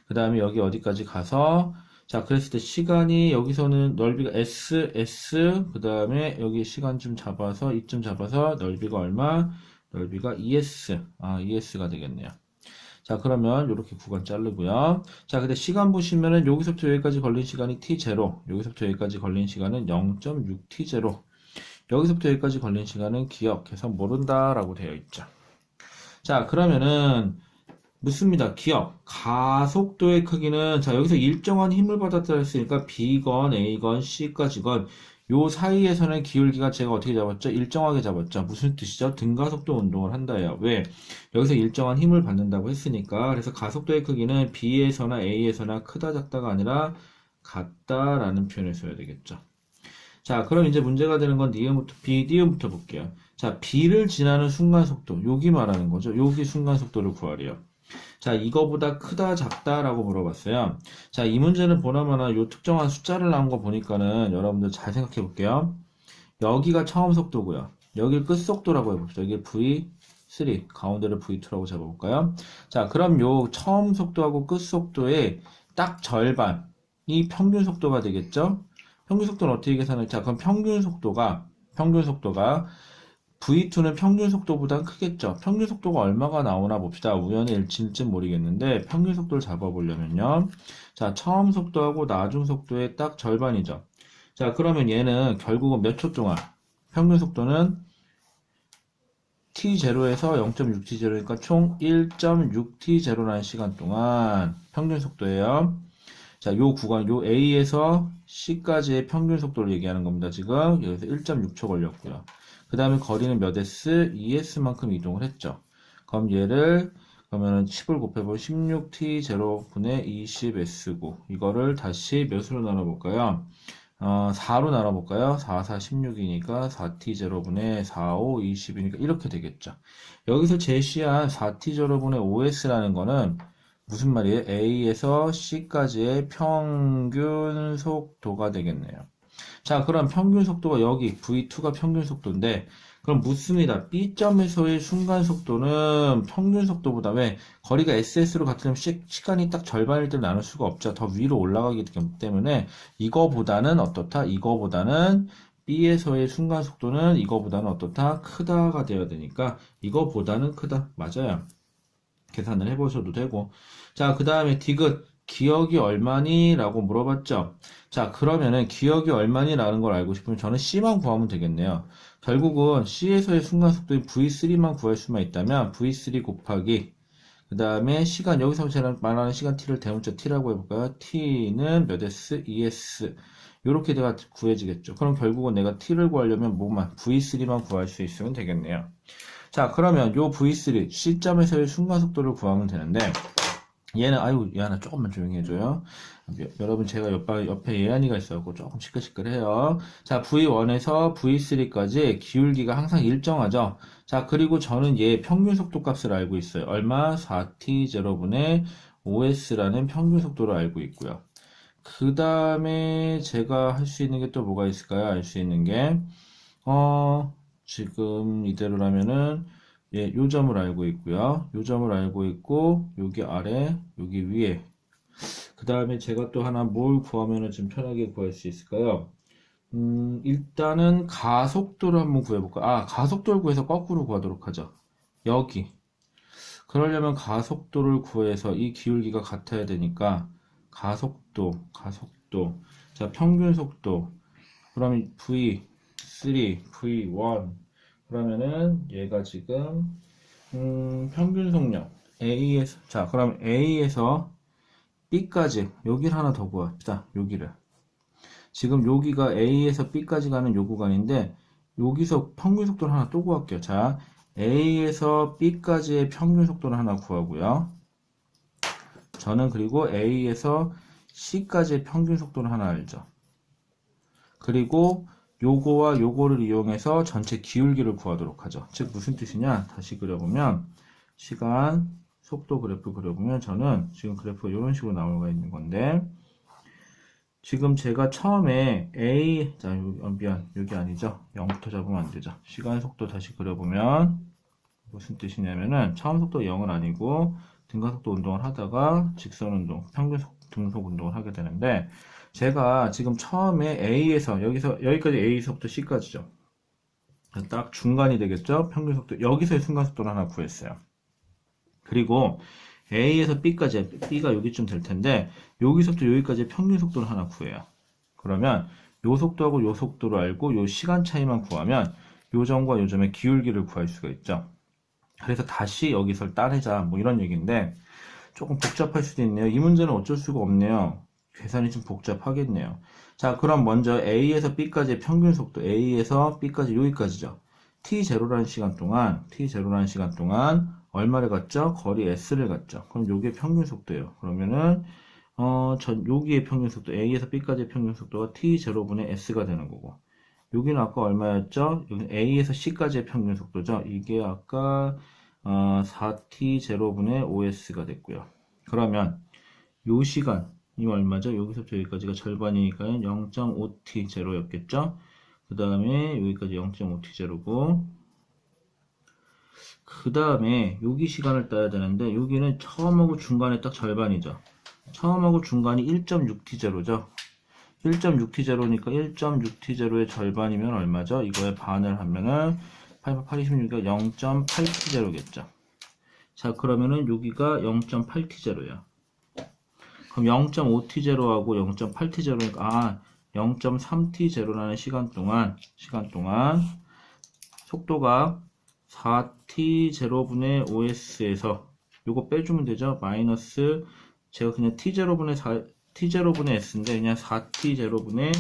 그 다음에 여기 어디까지 가서 자, 그랬을 때 시간이 여기서는 넓이가 S, 그 다음에 여기 시간 좀 잡아서, 이쯤 잡아서 넓이가 얼마? 넓이가 ES가 되겠네요. 자, 그러면 이렇게 구간 자르고요. 자, 근데 시간 보시면은 여기서부터 여기까지 걸린 시간이 T0, 여기서부터 여기까지 걸린 시간은 0.6T0, 여기서부터 여기까지 걸린 시간은 기억해서 모른다라고 되어 있죠. 자, 그러면은 묻습니다. 기억. 가속도의 크기는, 자, 여기서 일정한 힘을 받았다 했으니까 B건, A건, C까지건, 요 사이에서는 기울기가 제가 어떻게 잡았죠? 일정하게 잡았죠. 무슨 뜻이죠? 등가속도 운동을 한다예요. 왜? 여기서 일정한 힘을 받는다고 했으니까. 그래서 가속도의 크기는 B에서나 A에서나 크다, 작다가 아니라 같다라는 표현을 써야 되겠죠. 자, 그럼 이제 문제가 되는 건 니은부터 볼게요. 자, B를 지나는 순간 속도. 여기 말하는 거죠. 여기 순간 속도를 구하래요. 자, 이거보다 크다, 작다라고 물어봤어요. 자, 이 문제는 보나마나 요 특정한 숫자를 나온 거 보니까는 여러분들 잘 생각해 볼게요. 여기가 처음 속도고요. 여기를 끝 속도라고 해봅시다. 여기 V3, 가운데를 V2라고 잡아볼까요? 자, 그럼 요 처음 속도하고 끝 속도의 딱 절반이 평균 속도가 되겠죠? 평균 속도는 어떻게 계산할지? 자, 그럼 평균 속도가 V2는 평균 속도보다 크겠죠. 평균 속도가 얼마가 나오나 봅시다. 우연의 일치일지 모르겠는데 평균 속도를 잡아보려면요. 자, 처음 속도하고 나중 속도의 딱 절반이죠. 자, 그러면 얘는 결국은 몇 초 동안 평균 속도는 T0에서 0.6T0니까 총 1.6T0라는 시간 동안 평균 속도예요. 자, 요 구간, 요 A에서 C까지의 평균 속도를 얘기하는 겁니다. 지금 여기서 1.6초 걸렸고요. 그 다음에 거리는 몇 S? 2S만큼 이동을 했죠. 그럼 얘를 그러면은 10을 곱해보면 16t0분의 20s고 이거를 다시 몇으로 나눠볼까요? 4로 나눠볼까요? 4, 4, 16이니까 4t0분의 4, 5, 20이니까 이렇게 되겠죠. 여기서 제시한 4t0분의 5s라는 거는 무슨 말이에요? A에서 C까지의 평균 속도가 되겠네요. 자, 그럼 평균 속도가 여기 V2가 평균 속도인데 그럼 묻습니다. B점에서의 순간 속도는 평균 속도보다 왜 거리가 SS로 같으면 시간이 딱 절반일 때 나눌 수가 없죠. 더 위로 올라가기 때문에 이거보다는 어떻다? 이거보다는 B에서의 순간 속도는 이거보다는 어떻다? 크다가 되어야 되니까 이거보다는 크다. 맞아요. 계산을 해보셔도 되고. 자, 그 다음에 디귿. 기억이 얼마니? 라고 물어봤죠. 자, 그러면은 기억이 얼마니? 라는 걸 알고 싶으면 저는 C만 구하면 되겠네요. 결국은 C에서의 순간속도인 V3만 구할 수만 있다면 V3 곱하기 그 다음에 시간, 여기서 제가 말하는 시간 T를 대문자 T라고 해볼까요? T는 몇 S? 2S 이렇게 내가 구해지겠죠. 그럼 결국은 내가 T를 구하려면 뭐만? V3만 구할 수 있으면 되겠네요. 자, 그러면 요 V3 C점에서의 순간속도를 구하면 되는데 얘는 아유 얘하나 조금만 조용히 해줘요. 여러분 제가 옆에 예안이가 있어갖고 조금 시끌시끌해요. 자, V1에서 V3까지 기울기가 항상 일정하죠. 자, 그리고 저는 얘 평균 속도 값을 알고 있어요. 얼마? 4t0분의 5s라는 평균 속도를 알고 있고요. 그 다음에 제가 할 수 있는 게 또 뭐가 있을까요? 알 수 있는 게 지금 이대로라면은 예, 요 점을 알고 있고요. 요 점을 알고 있고 여기 아래, 여기 위에. 그 다음에 제가 또 하나 뭘 구하면은 좀 편하게 구할 수 있을까요? 일단은 가속도를 한번 구해볼까요? 아, 가속도를 구해서 거꾸로 구하도록 하죠. 여기. 그러려면 가속도를 구해서 이 기울기가 같아야 되니까 가속도. 자, 평균 속도. 그러면 V3, V1. 그러면은 얘가 지금 평균 속력 A에서 자 그럼 A에서 B까지 여기를 하나 더 구합시다. 여기를 지금 여기가 A에서 B까지 가는 요 구간인데 여기서 평균 속도를 하나 또 구할게요. 자, A에서 B까지의 평균 속도를 하나 구하고요. 저는 그리고 A에서 C까지의 평균 속도를 하나 알죠. 그리고 요거와 요거를 이용해서 전체 기울기를 구하도록 하죠. 즉 무슨 뜻이냐? 다시 그려보면 시간, 속도 그래프 그려보면 저는 지금 그래프가 이런 식으로 나오가 있는 건데 지금 제가 처음에 A 자 미안 여기 아니죠. 0부터 잡으면 안 되죠. 시간 속도 다시 그려보면 무슨 뜻이냐면은 처음 속도 0은 아니고 등가속도 운동을 하다가 직선 운동, 평균 등속 운동을 하게 되는데 제가 지금 처음에 A에서 여기까지 A에서부터 C까지죠. 딱 중간이 되겠죠. 평균 속도 여기서의 순간 속도를 하나 구했어요. 그리고 A에서 B까지 B가 여기쯤 될 텐데 여기서부터 여기까지 평균 속도를 하나 구해요. 그러면 요 속도하고 요 속도를 알고 요 시간 차이만 구하면 요 점과 요 점의 기울기를 구할 수가 있죠. 그래서 다시 여기서 따내자 뭐 이런 얘기인데 조금 복잡할 수도 있네요. 이 문제는 어쩔 수가 없네요. 계산이 좀 복잡하겠네요. 자, 그럼 먼저 A에서 B까지의 평균 속도 A에서 B까지 여기까지죠. T0라는 시간 동안 얼마를 갔죠? 거리 S를 갔죠. 그럼 요게 평균 속도예요. 그러면은 여기의 평균 속도 A에서 B까지의 평균 속도가 T0분의 S가 되는 거고 여기는 아까 얼마였죠? 여기는 A에서 C까지의 평균 속도죠. 이게 아까 4t0분의 5s가 됐고요. 그러면 요 시간이 얼마죠? 여기서부터 여기까지가 절반이니까 0.5t0였겠죠? 그 다음에 여기까지 0.5t0고 그 다음에 여기 시간을 따야 되는데 여기는 처음하고 중간에 딱 절반이죠. 처음하고 중간이 1.6t0죠. 1.6t0니까 1.6t0의 절반이면 얼마죠? 이거에 반을 하면은 826이니까 0.8t0겠죠. 자, 그러면은 여기가 0.8t0야. 그럼 0.5t0하고 0.8t0니까 0.3t0라는 시간 동안 속도가 4t0분의 5s에서 요거 빼주면 되죠. 마이너스 제가 그냥 t0분의 s인데 그냥 4t0분의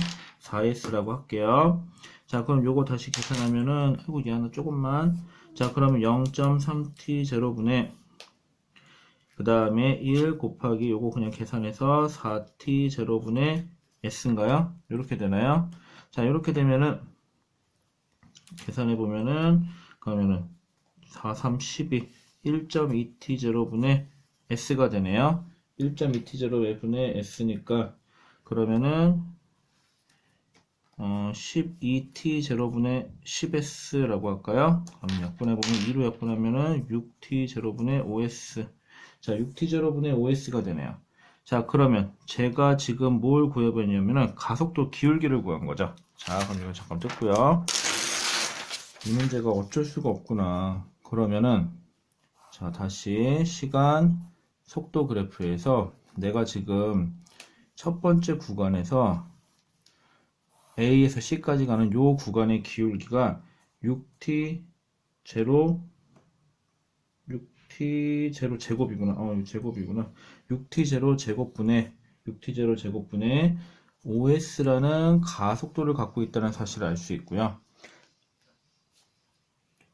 4s라고 할게요. 자, 그럼 요거 다시 계산하면은 아이고 얘 하나 조금만 자, 그러면 0.3t0분의 그 다음에 1 곱하기 요거 그냥 계산해서 4t 제로분의 s인가요? 이렇게 되나요? 자, 이렇게 되면은 계산해 보면은 그러면은 4, 3, 12 1.2t 제로분의 s가 되네요. 1.2t 제로분의 s니까 그러면은 12t 제로분의 10s라고 할까요? 그럼 약분해 보면 2로 약분하면은 6t 제로분의 5s. 자, 6t 제로분의 5s가 되네요. 자, 그러면 제가 지금 뭘 구해봤냐면은 가속도 기울기를 구한 거죠. 자, 그럼 이거 잠깐 뜯고요. 이 문제가 어쩔 수가 없구나. 그러면은 자, 다시 시간 속도 그래프에서 내가 지금 첫 번째 구간에서 A에서 C까지 가는 요 구간의 기울기가 6t 제로 6t 제로 제곱이구나. 제곱이구나. 6t 제로 제곱분의 6t 제로 제곱분의 5s라는 가속도를 갖고 있다는 사실을 알 수 있고요.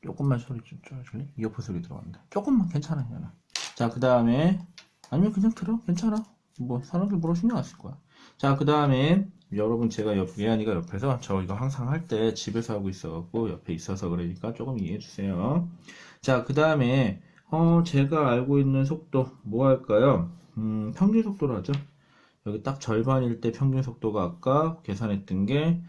조금만 소리 좀 줄래? 이어폰 소리 들어간다. 조금만 괜찮아, 얘는. 자, 그 다음에 아니면 그냥 들어, 괜찮아. 뭐 사람들 뭐라 신경 안 쓸 거야. 자, 그 다음에 여러분 제가 예안이가 옆에서 저 이거 항상 할 때 집에서 하고 있어갖고 옆에 있어서 그러니까 조금 이해해 주세요. 자, 그 다음에 제가 알고 있는 속도 뭐 할까요? 평균 속도로 하죠. 여기 딱 절반일 때 평균 속도가 아까 계산했던 게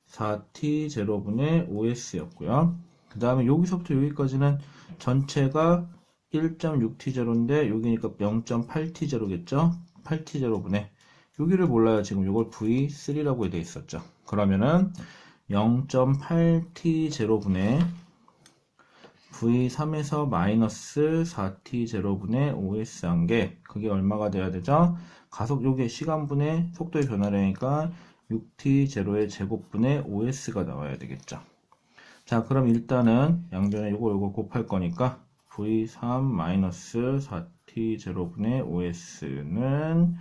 4t 제로분의 5s였고요. 그 다음에 여기서부터 여기까지는 전체가 1.6t 제로인데 여기니까 0.8t 제로겠죠? 8t 제로분의 여기를 몰라요. 지금 이걸 v3라고 되어 있었죠. 그러면은 0.8t 제로분의 v3에서 마이너스 4t 제로분의 5s 한 게 그게 얼마가 돼야 되죠? 가속 요게 시간분의 속도의 변화량이니까 6t 제로의 제곱분의 5s가 나와야 되겠죠. 자, 그럼 일단은 양변에 요거 곱할 거니까 v3 마이너스 4t 제로분의 5s는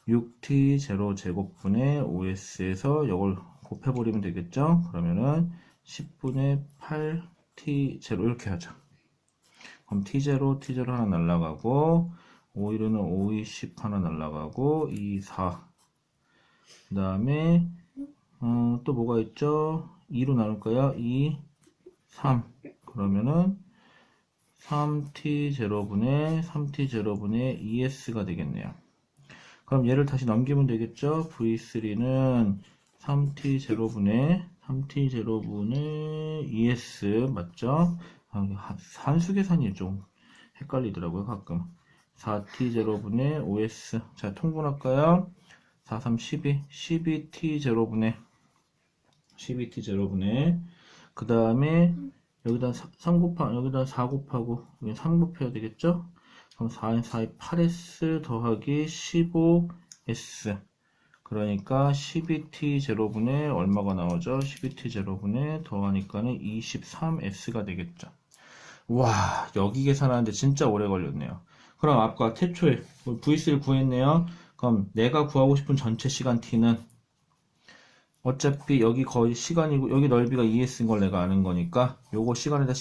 6t 제로 제곱분의 5s에서 이걸 곱해버리면 되겠죠? 그러면은 10분의 8t 제로 이렇게 하죠. 그럼 t 제로 하나 날라가고 5일은 5, 2, 10 하나 날라가고 2, 4. 그 다음에 또 뭐가 있죠? 2로 나눌까요? 2, 3. 그러면은 3t 제로분의 2s가 되겠네요. 그럼 얘를 다시 넘기면 되겠죠? v3는 3t 제로분의 2s 맞죠? 산수 계산이 좀 헷갈리더라고요 가끔. 4t 제로분의 5s. 자, 통분할까요? 4, 3, 12t 제로분의 그 다음에 여기다 3 여기다 4 곱하고 여기 3 곱해야 되겠죠? 그럼 4인 4이 8s 더하기 15s. 그러니까 12t 제로분의 얼마가 나오죠? 12t 제로분의 더하니까는 23s가 되겠죠. 와, 여기 계산하는데 진짜 오래 걸렸네요. 그럼 아까 태초에 v3를 구했네요. 그럼 내가 구하고 싶은 전체 시간 t는 어차피 여기 거의 시간이고 여기 넓이가 2s인 걸 내가 아는 거니까 요거 시간에다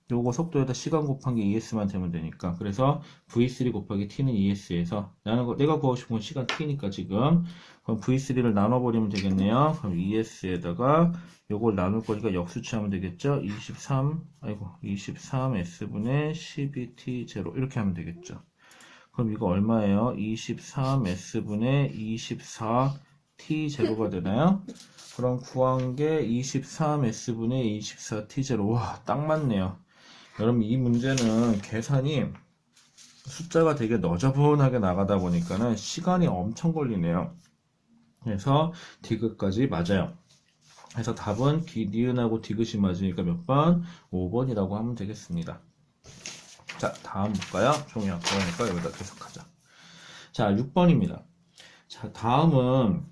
요거 속도에다 시간 곱한 게 2s만 되면 되니까 그래서 v3 곱하기 t는 2s에서 내가 구하고 싶은 건 시간 t니까 지금 그럼 v3를 나눠버리면 되겠네요. 그럼 2s에다가 요걸 나눌 거니까 역수치하면 되겠죠. 23s분의 12t 제로 이렇게 하면 되겠죠. 그럼 이거 얼마예요? 23s분의 24t 제로가 되나요? 그럼 구한 게 23s분의 24t 제로. 와, 딱 맞네요. 여러분 이 문제는 계산이 숫자가 되게 너저분하게 나가다 보니까는 시간이 엄청 걸리네요. 그래서 디귿까지 맞아요. 그래서 답은 니은하고 디귿이 맞으니까 몇 번? 5번이라고 하면 되겠습니다. 자, 다음 볼까요? 종이 아까우니까 여기다 계속하자. 자, 6번입니다. 자, 다음은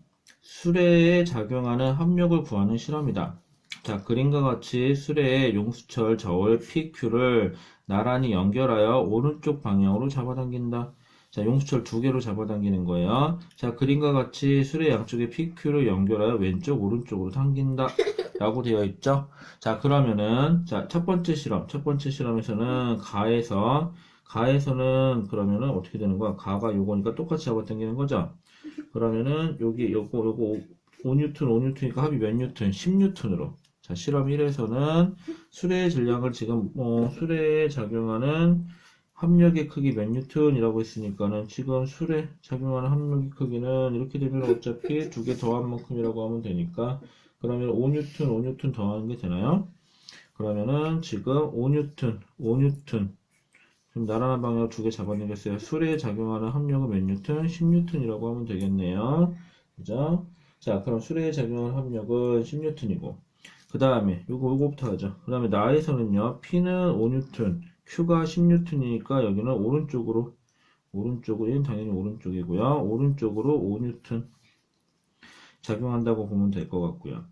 수레에 작용하는 합력을 구하는 실험이다. 자, 그림과 같이 수레의 용수철 저울 PQ를 나란히 연결하여 오른쪽 방향으로 잡아당긴다. 자, 용수철 두 개로 잡아당기는 거예요. 자, 그림과 같이 수레 양쪽에 PQ를 연결하여 왼쪽, 오른쪽으로 당긴다. 라고 되어 있죠. 자, 그러면은, 자, 첫 번째 실험에서는 가에서 가에서는 그러면은 어떻게 되는 거야? 가가 요거니까 똑같이 잡아당기는 거죠? 그러면은 요거 5뉴턴, 5뉴턴이니까 합이 몇 뉴턴? 10뉴턴으로. 자, 실험 1에서는 수레의 질량을 지금 수레에 작용하는 합력의 크기 몇 뉴턴이라고 했으니까는 지금 수레 작용하는 합력의 크기는 이렇게 되면 어차피 두 개 더한 만큼이라고 하면 되니까 그러면 5뉴턴, 5뉴턴 더하는 게 되나요? 그러면은 지금 5뉴턴, 5뉴턴 지금 나란한 방향으로 두 개 잡아내겠어요. 수레에 작용하는 합력은 몇 뉴턴? 10뉴턴이라고 하면 되겠네요. 그죠? 자, 그럼 수레에 작용하는 합력은 10뉴턴이고 그 다음에 요거부터 하죠. 그 다음에 나에서는요. P는 5뉴턴, Q가 10뉴턴이니까 여기는 오른쪽으로 얘는 당연히 오른쪽이고요. 오른쪽으로 5뉴턴 작용한다고 보면 될 것 같고요.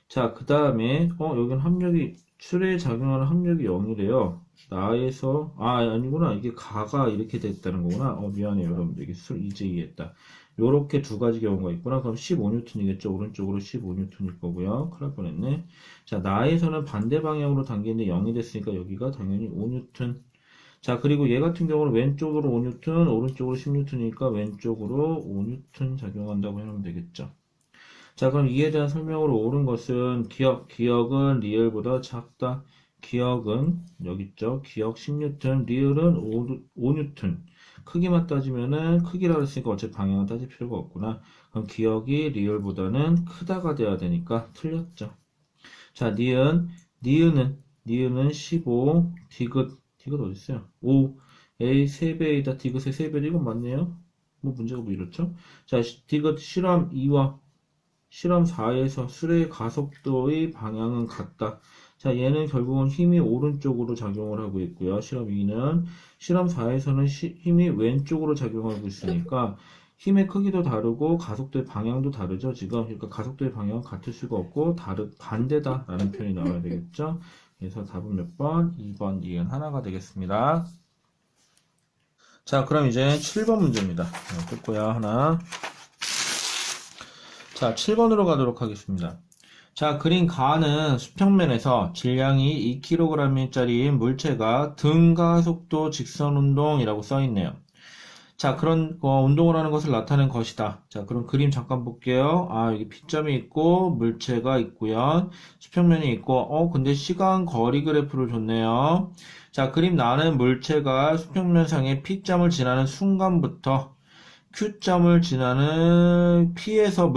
자, 그 다음에 여기는 합력이 수레에 작용하는 합력이 0이래요. 나에서 아니구나. 이게 가가 이렇게 됐다는 거구나. 미안해요, 여러분들. 이게 이제 이해했다. 요렇게 두 가지 경우가 있구나. 그럼 15뉴턴이겠죠. 오른쪽으로 15뉴턴일 거고요. 큰일 날 뻔했네. 자, 나에서는 반대 방향으로 당기는데 0이 됐으니까 여기가 당연히 5뉴턴. 자, 그리고 얘 같은 경우는 왼쪽으로 5뉴턴, 오른쪽으로 10뉴턴이니까 왼쪽으로 5뉴턴 작용한다고 해놓으면 되겠죠. 자, 그럼 이에 대한 설명으로 옳은 것은 기억은 리얼보다 작다. 기억은 여기 있죠. 기억 10뉴턴, 리얼은 5뉴턴. 크기만 따지면은 크기라고 했으니까 어차피 방향은 따질 필요가 없구나. 그럼 기억이 리얼보다는 크다가 돼야 되니까 틀렸죠. 자, 니은은 15, 디귿 어디 있어요? 5, A 3배이다. 디귿의 3배도 이건 맞네요. 뭐 문제가 뭐 이렇죠? 자, 디귿 실험 2와 실험 4에서 수레의 가속도의 방향은 같다. 자, 얘는 결국은 힘이 오른쪽으로 작용을 하고 있고요. 실험 2는 실험 4에서는 힘이 왼쪽으로 작용하고 있으니까 힘의 크기도 다르고 가속도의 방향도 다르죠. 지금 그러니까 가속도의 방향은 같을 수가 없고 반대다라는 표현이 나와야 되겠죠. 그래서 답은 몇 번? 2번, 이은 하나가 되겠습니다. 자, 그럼 이제 7번 문제입니다. 뜯고요, 하나. 자, 7번으로 가도록 하겠습니다. 자, 그린 가는 수평면에서 질량이 2kg짜리인 물체가 등가속도 직선운동이라고 써있네요. 자, 그런 운동을 하는 것을 나타낸 것이다. 자, 그럼 그림 잠깐 볼게요. 여기 P점이 있고 물체가 있고요. 수평면이 있고 근데 시간 거리 그래프를 줬네요. 자, 그림 나는 물체가 수평면상의 P점을 지나는 순간부터 Q점을 지나는 P에서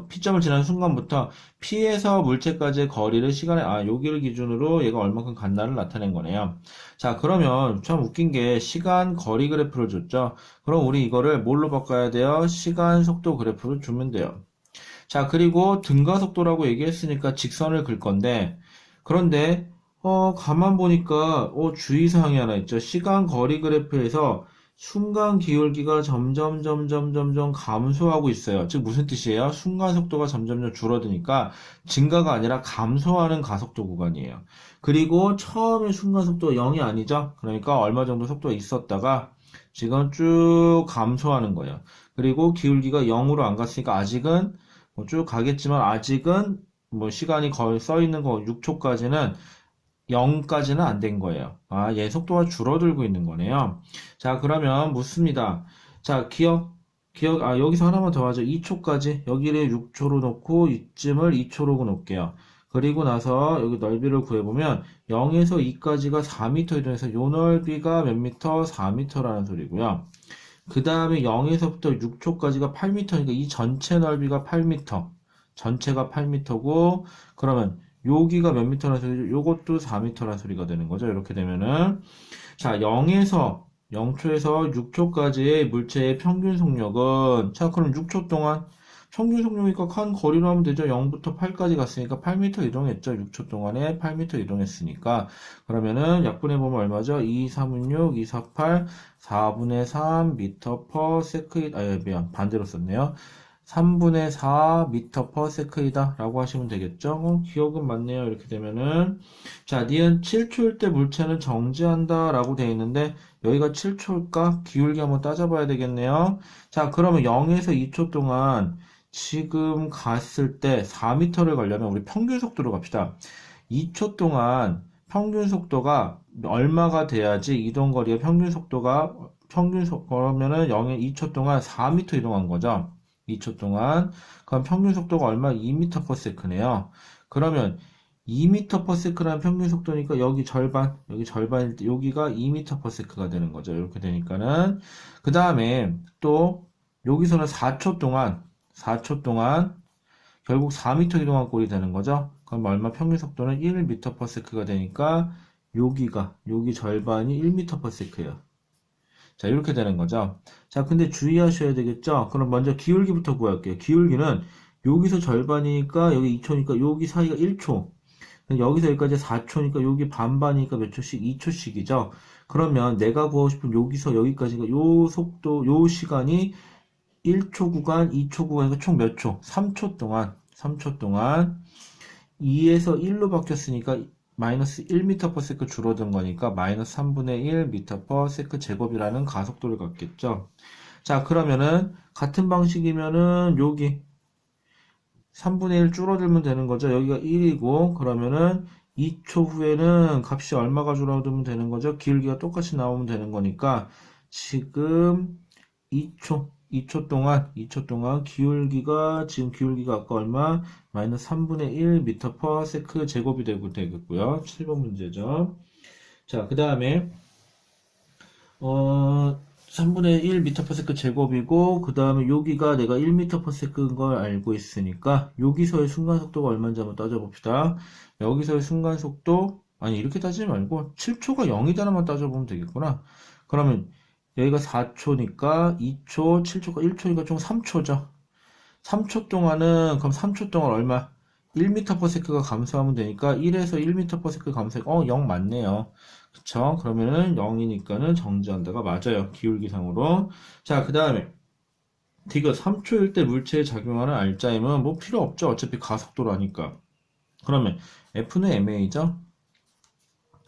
P점을 지나는 순간부터 P에서 물체까지의 거리를 시간에 여기를 기준으로 얘가 얼마큼 간다를 나타낸 거네요. 자, 그러면 참 웃긴 게 시간 거리 그래프를 줬죠. 그럼 우리 이거를 뭘로 바꿔야 돼요? 시간 속도 그래프를 주면 돼요. 자, 그리고 등가속도라고 얘기했으니까 직선을 긋 건데 그런데 가만 보니까 주의사항이 하나 있죠. 시간 거리 그래프에서 순간 기울기가 점점 감소하고 있어요. 즉 무슨 뜻이에요? 순간 속도가 점점 줄어드니까 증가가 아니라 감소하는 가속도 구간이에요. 그리고 처음에 순간 속도가 0이 아니죠? 그러니까 얼마 정도 속도가 있었다가 지금 쭉 감소하는 거예요. 그리고 기울기가 0으로 안 갔으니까 아직은 쭉 가겠지만 아직은 시간이 거의 써 있는 거 6초까지는 0까지는 안 된 거예요. 얘 속도가 줄어들고 있는 거네요. 자, 그러면 묻습니다. 자, 여기서 하나만 더 하죠. 2초까지. 여기를 6초로 놓고 이쯤을 2초로 놓을게요. 그리고 나서 여기 넓이를 구해보면 0에서 2까지가 4m 이동해서 요 넓이가 몇 미터? 4m라는 소리고요. 그 다음에 0에서부터 6초까지가 8m니까 이 전체 넓이가 8m. 전체가 8m고 그러면 여기가 몇 미터라는 소리죠? 요것도 4m라는 소리가 되는 거죠. 이렇게 되면은 자 0초에서 6초까지의 물체의 평균 속력은 자 그럼 6초 동안 평균 속력이니까 한 거리로 하면 되죠. 0부터 8까지 갔으니까 8m 이동했죠. 6초 동안에 8m 이동했으니까 그러면은 약분해보면 얼마죠? 2, 3은 6, 2, 4, 8 4분의 3 미터 퍼 세컨드 미안 반대로 썼네요. 3분의 4 미터 퍼 세컨이다 라고 하시면 되겠죠. 기억은 맞네요. 이렇게 되면은 자 니은 7초일 때 물체는 정지한다 라고 되어 있는데 여기가 7초일까? 기울기 한번 따져봐야 되겠네요. 자 그러면 0에서 2초 동안 지금 갔을 때 4m를 가려면 우리 평균 속도로 갑시다. 2초 동안 평균 속도가 얼마가 돼야지 이동 거리의 그러면은 0에 2초 동안 4m 이동한 거죠. 2초 동안. 그럼 평균 속도가 얼마? 2m/s네요. 그러면 2m/s라는 평균 속도니까 여기 절반일 때 여기가 2m/s가 되는 거죠. 이렇게 되니까는 그 다음에 또 여기서는 4초 동안 결국 4m 이동한 꼴이 되는 거죠. 그럼 얼마? 평균 속도는 1m/s가 되니까 여기 절반이 1m/s예요. 자, 이렇게 되는 거죠. 자, 근데 주의하셔야 되겠죠? 그럼 먼저 기울기부터 구할게요. 기울기는 여기서 절반이니까 여기 2초니까 여기 사이가 1초. 여기서 여기까지 4초니까 여기 반반이니까 몇 초씩? 2초씩이죠. 그러면 내가 구하고 싶은 여기서 여기까지가 요 속도, 요 시간이 1초 구간, 2초 구간이니까 총 몇 초? 3초 동안 2에서 1로 바뀌었으니까 마이너스 1m/s 줄어든 거니까 마이너스 3분의 1m/s 제곱이라는 가속도를 갖겠죠. 자, 그러면은 같은 방식이면은 여기 3분의 1 줄어들면 되는 거죠. 여기가 1이고 그러면은 2초 후에는 값이 얼마가 줄어들면 되는 거죠. 기울기가 똑같이 나오면 되는 거니까 지금 2초 동안 지금 기울기가 아까 얼마? 마이너스 3분의 1m/s 제곱이 되겠고요. 7번 문제죠. 자, 그 다음에 3분의 1m/s 제곱이고 그 다음에 여기가 내가 1m/s인 걸 알고 있으니까 여기서의 순간속도가 얼마인지 한번 따져봅시다. 여기서의 순간속도 이렇게 따지지 말고 7초가 0이다라만 따져보면 되겠구나. 그러면 여기가 4초니까 2초, 7초가 1초니까 총 3초죠. 3초 동안은 그럼 3초 동안 얼마? 1m/s가 감소하면 되니까 1에서 1m/s 감소해. 0 맞네요. 그쵸? 그러면은 0이니까는 정지한다가 맞아요. 기울기상으로. 자, 그 다음에 디귿 3초일 때 물체에 작용하는 알짜임은 뭐 필요 없죠. 어차피 가속도라니까. 그러면 F는 MA죠.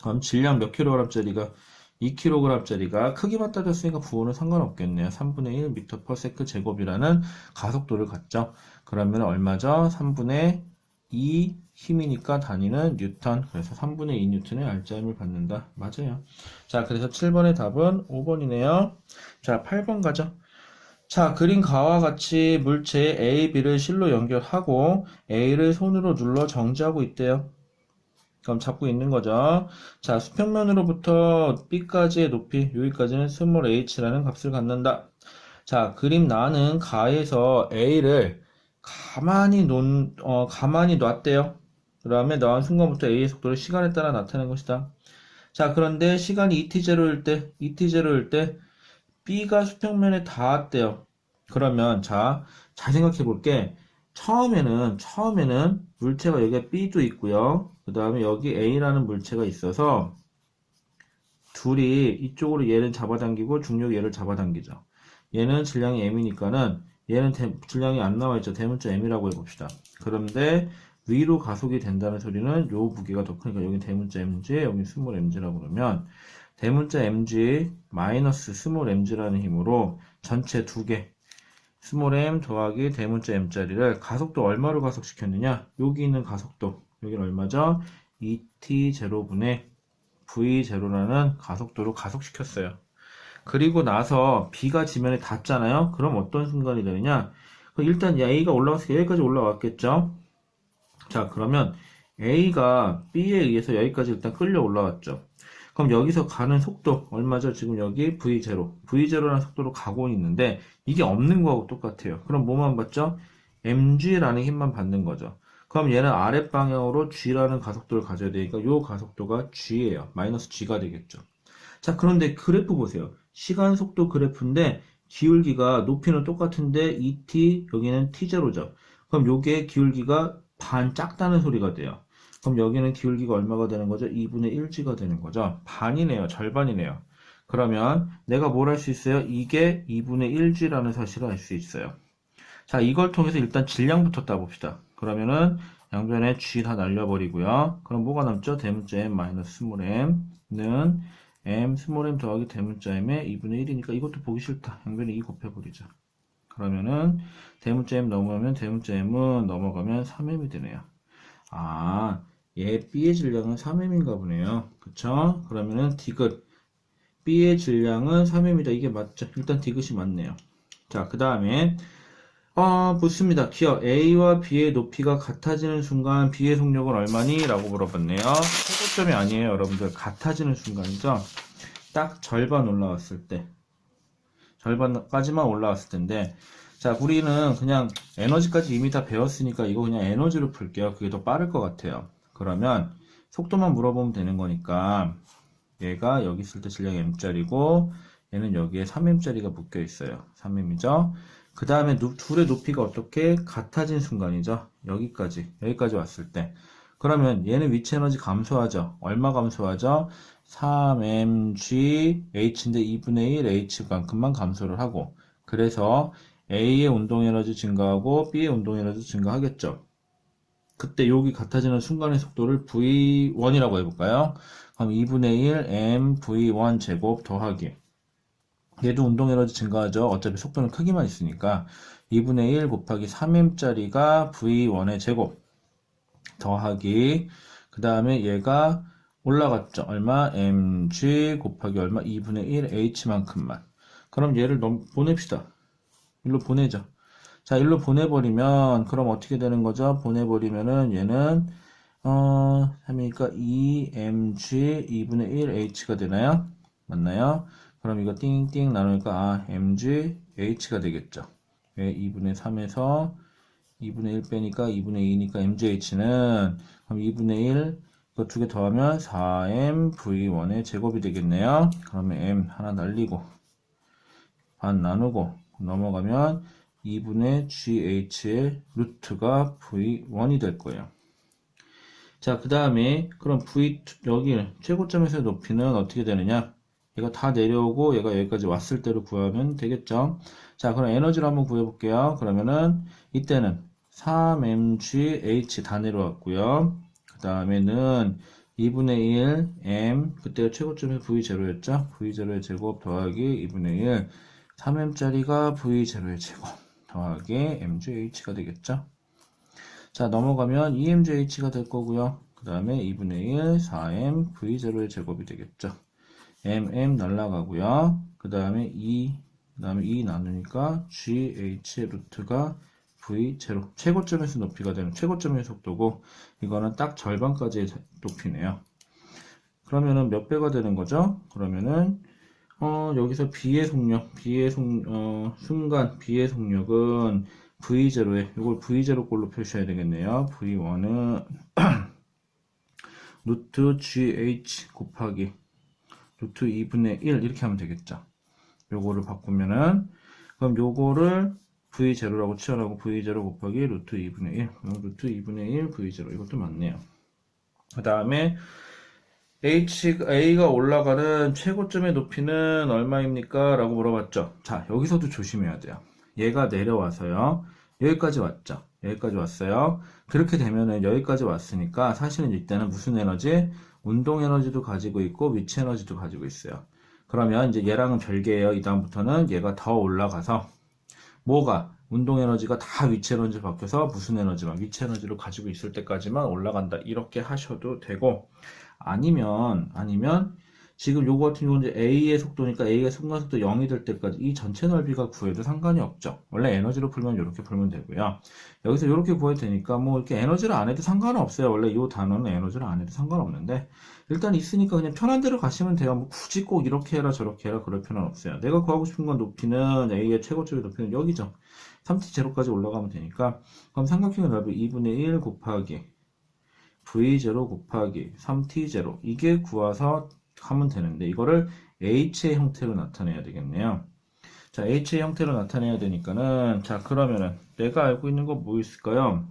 그럼 질량 몇 kg짜리가 2kg짜리가 크기만 따졌으니까 부호는 상관없겠네요. 3분의 1 m/s 제곱이라는 가속도를 갖죠. 그러면 얼마죠? 3분의 2 힘이니까 단위는 뉴턴. 그래서 3분의 2 뉴턴의 알짜임을 받는다. 맞아요. 자, 그래서 7번의 답은 5번이네요. 자, 8번 가죠. 자, 그린 가와 같이 물체에 A, B를 실로 연결하고 A를 손으로 눌러 정지하고 있대요. 그럼 잡고 있는 거죠. 자, 수평면으로부터 B까지의 높이, 여기까지는 스몰 h라는 값을 갖는다. 자, 그림 나는 가에서 A를 가만히 놨대요. 그 다음에 나온 순간부터 A의 속도를 시간에 따라 나타낸 것이다. 자, 그런데 시간이 ET0일 때 B가 수평면에 닿았대요. 그러면 잘 생각해 볼게. 처음에는 물체가 여기에 B도 있고요. 그 다음에 여기 A라는 물체가 있어서 둘이 이쪽으로 얘를 잡아당기고 중력이 얘를 잡아당기죠. 얘는 질량이 M이니까는 얘는 질량이 안 나와있죠. 대문자 M이라고 해봅시다. 그런데 위로 가속이 된다는 소리는 요 무게가 더 크니까 여기 대문자 mg, 여기 스몰 mg라고 그러면 대문자 mg 마이너스 스몰 mg라는 힘으로 전체 두 개 스몰 m 더하기 대문자 m짜리를 가속도 얼마로 가속시켰느냐? 여기 있는 가속도 여기는 얼마죠? 2t0분의 v0라는 가속도로 가속시켰어요. 그리고 나서 B가 지면에 닿잖아요. 그럼 어떤 순간이 되느냐? 일단 A가 올라왔으니까 여기까지 올라왔겠죠? 자, 그러면 A가 B에 의해서 여기까지 일단 끌려 올라왔죠. 그럼 여기서 가는 속도 얼마죠? 지금 여기 V0라는 속도로 가고 있는데 이게 없는 거하고 똑같아요. 그럼 뭐만 받죠? mg라는 힘만 받는 거죠. 그럼 얘는 아랫방향으로 g라는 가속도를 가져야 되니까 이 가속도가 g예요. 마이너스 g가 되겠죠. 자, 그런데 그래프 보세요. 시간 속도 그래프인데 기울기가 높이는 똑같은데 2t 여기는 t0죠. 그럼 요게 기울기가 반 작다는 소리가 돼요. 그럼 여기는 기울기가 얼마가 되는 거죠? 2분의 1g가 되는 거죠. 반이네요. 절반이네요. 그러면 내가 뭘 할 수 있어요? 이게 2분의 1g라는 사실을 알 수 있어요. 자, 이걸 통해서 일단 질량부터 따봅시다. 그러면은 양변에 g 다 날려버리고요. 그럼 뭐가 남죠? 대문자 m 마이너스 스몰 m는 m 스몰 m 더하기 대문자 m의 2분의 1이니까 이것도 보기 싫다. 양변에 2 곱해버리자. 그러면은 대문자 m 넘어가면 대문자 m은 넘어가면 3m이 되네요. 아, 얘 B의 질량은 3m인가 보네요. 그쵸? 그러면은 디귿 B의 질량은 3m이다. 이게 맞죠? 일단 디귿이 맞네요. 자, 그 다음에 묻습니다. 기억 A와 B의 높이가 같아지는 순간 B의 속력은 얼마니? 라고 물어봤네요. 최고점이 아니에요, 여러분들. 같아지는 순간이죠. 딱 절반 올라왔을 때. 절반까지만 올라왔을 텐데. 자, 우리는 그냥 에너지까지 이미 다 배웠으니까 이거 그냥 에너지로 풀게요. 그게 더 빠를 것 같아요. 그러면 속도만 물어보면 되는 거니까 얘가 여기 있을 때 질량 m짜리고 얘는 여기에 3m짜리가 묶여 있어요. 3m이죠. 그 다음에 둘의 높이가 어떻게 같아진 순간이죠. 여기까지 왔을 때. 그러면 얘는 위치 에너지 감소하죠. 얼마 감소하죠? 3mgh인데 2분의 1 h만큼만 감소를 하고, 그래서 A의 운동 에너지 증가하고 B의 운동 에너지 증가하겠죠. 그때 여기 같아지는 순간의 속도를 V1이라고 해볼까요? 그럼 2분의 1 m V1 제곱 더하기, 얘도 운동 에너지 증가하죠. 어차피 속도는 크기만 있으니까 2분의 1 곱하기 3m짜리가 V1의 제곱 더하기, 그 다음에 얘가 올라갔죠. 얼마? mg 곱하기 얼마? 2분의 1 h만큼만. 그럼 얘를 보냅시다. 일로 보내죠. 자, 일로 보내버리면 그럼 어떻게 되는 거죠? 보내버리면은 얘는 3이니까 2mg 2분의 1 h가 되나요? 맞나요? 그럼 이거 띵띵 나누니까 mg h가 되겠죠. 왜 2분의 3에서 2분의 1 빼니까 2분의 2니까 mgh는 그럼 2분의 1 이거 두 개 더하면 4m v1의 제곱이 되겠네요. 그러면 m 하나 날리고 반 나누고 넘어가면 2분의 GH의 루트가 V1이 될 거예요. 자, 그 다음에 그럼 V2, 여기 최고점에서의 높이는 어떻게 되느냐? 얘가 다 내려오고 얘가 여기까지 왔을 때로 구하면 되겠죠? 자, 그럼 에너지를 한번 구해볼게요. 그러면은 이때는 3mgh 다 내려왔고요. 그 다음에는 2분의 1 m, 그때가 최고점에서 V0였죠? V0의 제곱 더하기 2분의 1 3m짜리가 V0의 제곱 더하기 mgh가 되겠죠. 자, 넘어가면 2mgh가 될 거고요. 그 다음에 2분의 1 4m V0의 제곱이 되겠죠. 날라가고요. 그 다음에 2 나누니까 GH의 루트가 V0 최고점에서 높이가 되는 최고점의 속도고, 이거는 딱 절반까지의 높이네요. 그러면은 몇 배가 되는 거죠? 그러면은 여기서 순간 B의 속력은 V0에, 이걸 V0 꼴로 표시해야 되겠네요. V1은 루트 GH 곱하기 루트 2분의 1 이렇게 하면 되겠죠. 요거를 바꾸면은, 그럼 요거를 V0라고 치환하고 V0 곱하기 루트 2분의 1, 루트 2분의 1 V0, 이것도 맞네요. 그 다음에 A가 올라가는 최고점의 높이는 얼마입니까? 라고 물어봤죠. 자, 여기서도 조심해야 돼요. 얘가 내려와서요. 여기까지 왔죠. 여기까지 왔어요. 그렇게 되면은 여기까지 왔으니까 사실은 이때는 무슨 에너지? 운동 에너지도 가지고 있고 위치 에너지도 가지고 있어요. 그러면 이제 얘랑은 별개예요. 이 다음부터는 얘가 더 올라가서 뭐가? 운동 에너지가 다 위치 에너지로 바뀌어서 무슨 에너지만 위치 에너지로 가지고 있을 때까지만 올라간다. 이렇게 하셔도 되고, 아니면 지금 요거 같은 경우는 이제 A의 속도니까 A의 순간속도 0이 될 때까지 이 전체 넓이가 구해도 상관이 없죠. 원래 에너지로 풀면 이렇게 풀면 되고요. 여기서 이렇게 구해도 되니까 뭐 이렇게 에너지를 안 해도 상관은 없어요. 원래 이 단어는 에너지를 안 해도 상관없는데, 일단 있으니까 그냥 편한 대로 가시면 돼요. 뭐 굳이 꼭 이렇게 해라 저렇게 해라 그럴 필요는 없어요. 내가 구하고 싶은 건 높이는 A의 최고점의 높이는 여기죠. 3t0까지 올라가면 되니까, 그럼 삼각형의 넓이 2분의 1 곱하기 V0 곱하기 3t0, 이게 구해서 하면 되는데, 이거를 H의 형태로 나타내야 되겠네요. 자, H의 형태로 나타내야 되니까는, 자, 그러면은 내가 알고 있는 거 뭐 있을까요?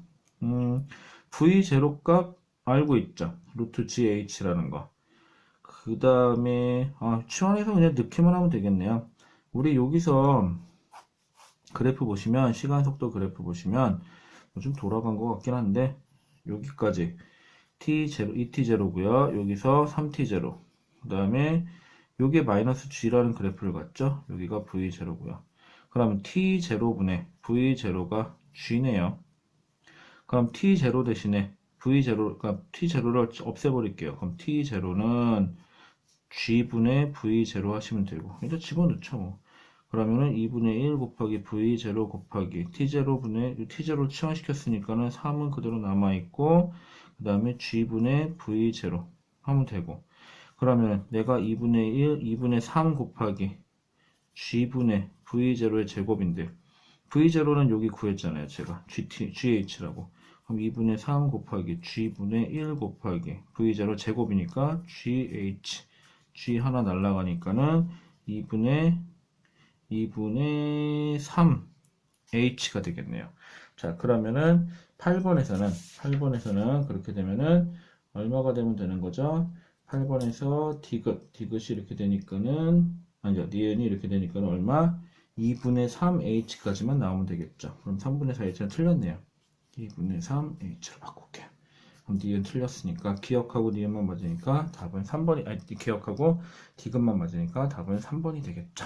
V0 값 알고 있죠. 루트 GH라는 거. 그 다음에 치환해서 그냥 넣기만 하면 되겠네요. 우리 여기서 그래프 보시면, 시간 속도 그래프 보시면 좀 돌아간 것 같긴 한데, 여기까지 t0, 2t0고요. 여기서 3t0. 그 다음에 요게 마이너스 g라는 그래프를 갔죠. 여기가 v0고요. 그럼 t0분의 v0가 g네요. 그럼 t0 대신에 V0, 그러니까 T0를 없애버릴게요. 그럼 T0는 G분의 V0 하시면 되고, 일단 집어넣죠, 뭐. 그러면은 2분의 1 곱하기 V0 곱하기 T0분의, T0를 치환시켰으니까는 3은 그대로 남아있고, 그 다음에 G분의 V0 하면 되고, 그러면 내가 2분의 1, 2분의 3 곱하기 G분의 V0의 제곱인데, V0는 여기 구했잖아요, 제가. GH라고. 그럼 2분의 3 곱하기 G분의 1 곱하기 V0 제곱이니까 GH. G 하나 날라가니까는 2분의 3H가 되겠네요. 자, 그러면은 8번에서는 그렇게 되면은 얼마가 되면 되는 거죠? 8번에서 디귿이 이렇게 되니까는, 아니죠, 니은이 이렇게 되니까는 얼마? 2분의 3H까지만 나오면 되겠죠. 그럼 3분의 4H는 틀렸네요. 2분의 3H로 바꿀게요. 그럼 니은 틀렸으니까 기억하고 니은만 맞으니까 답은 3번이, 아니, 기억하고 디귿만 맞으니까 답은 3번이 되겠죠.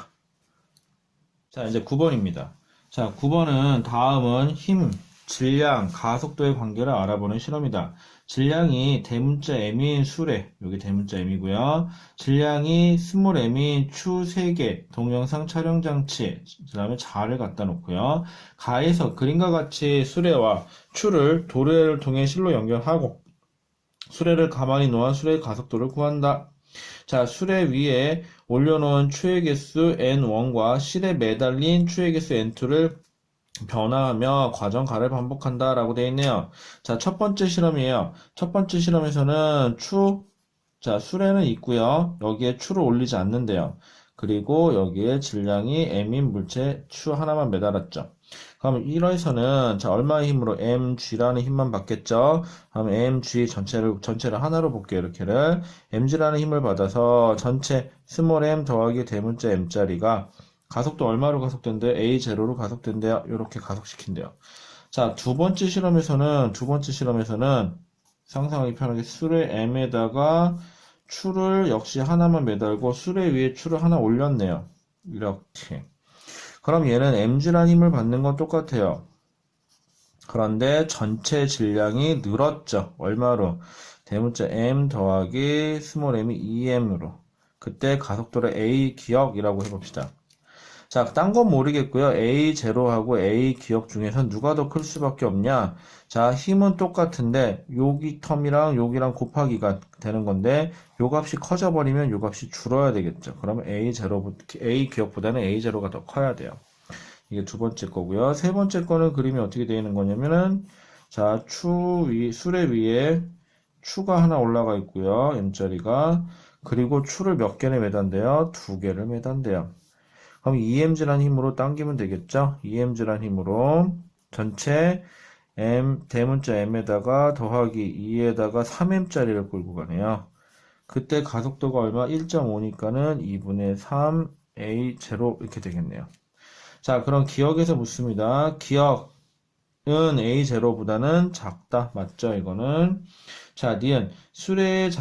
자, 이제 9번입니다. 자, 9번은 다음은 힘, 질량, 가속도의 관계를 알아보는 실험이다. 질량이 대문자 m인 수레, 여기 대문자 m이고요. 질량이 스몰 m인 추 3개, 동영상 촬영 장치, 그 다음에 자를 갖다 놓고요. 가에서 그림과 같이 수레와 추를 도래를 통해 실로 연결하고 수레를 가만히 놓아 수레의 가속도를 구한다. 자, 수레 위에 올려놓은 추의 개수 N1과 실에 매달린 추의 개수 N2를 변화하며 과정 가를 반복한다 라고 되어 있네요. 자, 첫 번째 실험이에요. 첫 번째 실험에서는 자, 수레는 있고요. 여기에 추를 올리지 않는데요. 그리고 여기에 질량이 M인 물체 추 하나만 매달았죠. 그럼 1호에서는 자, 얼마의 힘으로 mg라는 힘만 받겠죠. 그럼 mg 전체를 하나로 볼게요. 이렇게를 mg라는 힘을 받아서 전체 스몰 m 더하기 대문자 m짜리가 가속도 얼마로 가속된대요? a0로 가속된대요. 이렇게 가속시킨대요. 자, 두 번째 실험에서는 상상하기 편하게 수레 m에다가 추를 역시 하나만 매달고 수레 위에 추를 하나 올렸네요. 이렇게. 그럼 얘는 mg라는 힘을 받는 건 똑같아요. 그런데 전체 질량이 늘었죠. 얼마로? 대문자 m 더하기 스몰 m이 2m으로. 그때 가속도를 a 기억이라고 해봅시다. 자, 딴 건 모르겠고요. A0하고 A 기억 중에서 누가 더 클 수밖에 없냐? 자, 힘은 똑같은데 여기 텀이랑 여기랑 곱하기가 되는 건데 요 값이 커져버리면 요 값이 줄어야 되겠죠. 그러면 A 기억보다는 A0가 더 커야 돼요. 이게 두 번째 거고요. 세 번째 거는 그림이 어떻게 되어 있는 거냐면은 자, 수레 위에 추가 하나 올라가 있고요. M자리가. 그리고 추를 몇 개를 매단대요? 2개를 매단대요. 그럼 EMG라는 힘으로 당기면 되겠죠? EMG라는 힘으로 전체 대문자 M에다가 더하기 2에다가 3M짜리를 끌고 가네요. 그때 가속도가 얼마? 1.5니까는 2분의 3A0 이렇게 되겠네요. 자, 그럼 기억에서 묻습니다. 기억은 A0보다는 작다. 맞죠? 이거는. 자, 니은 실이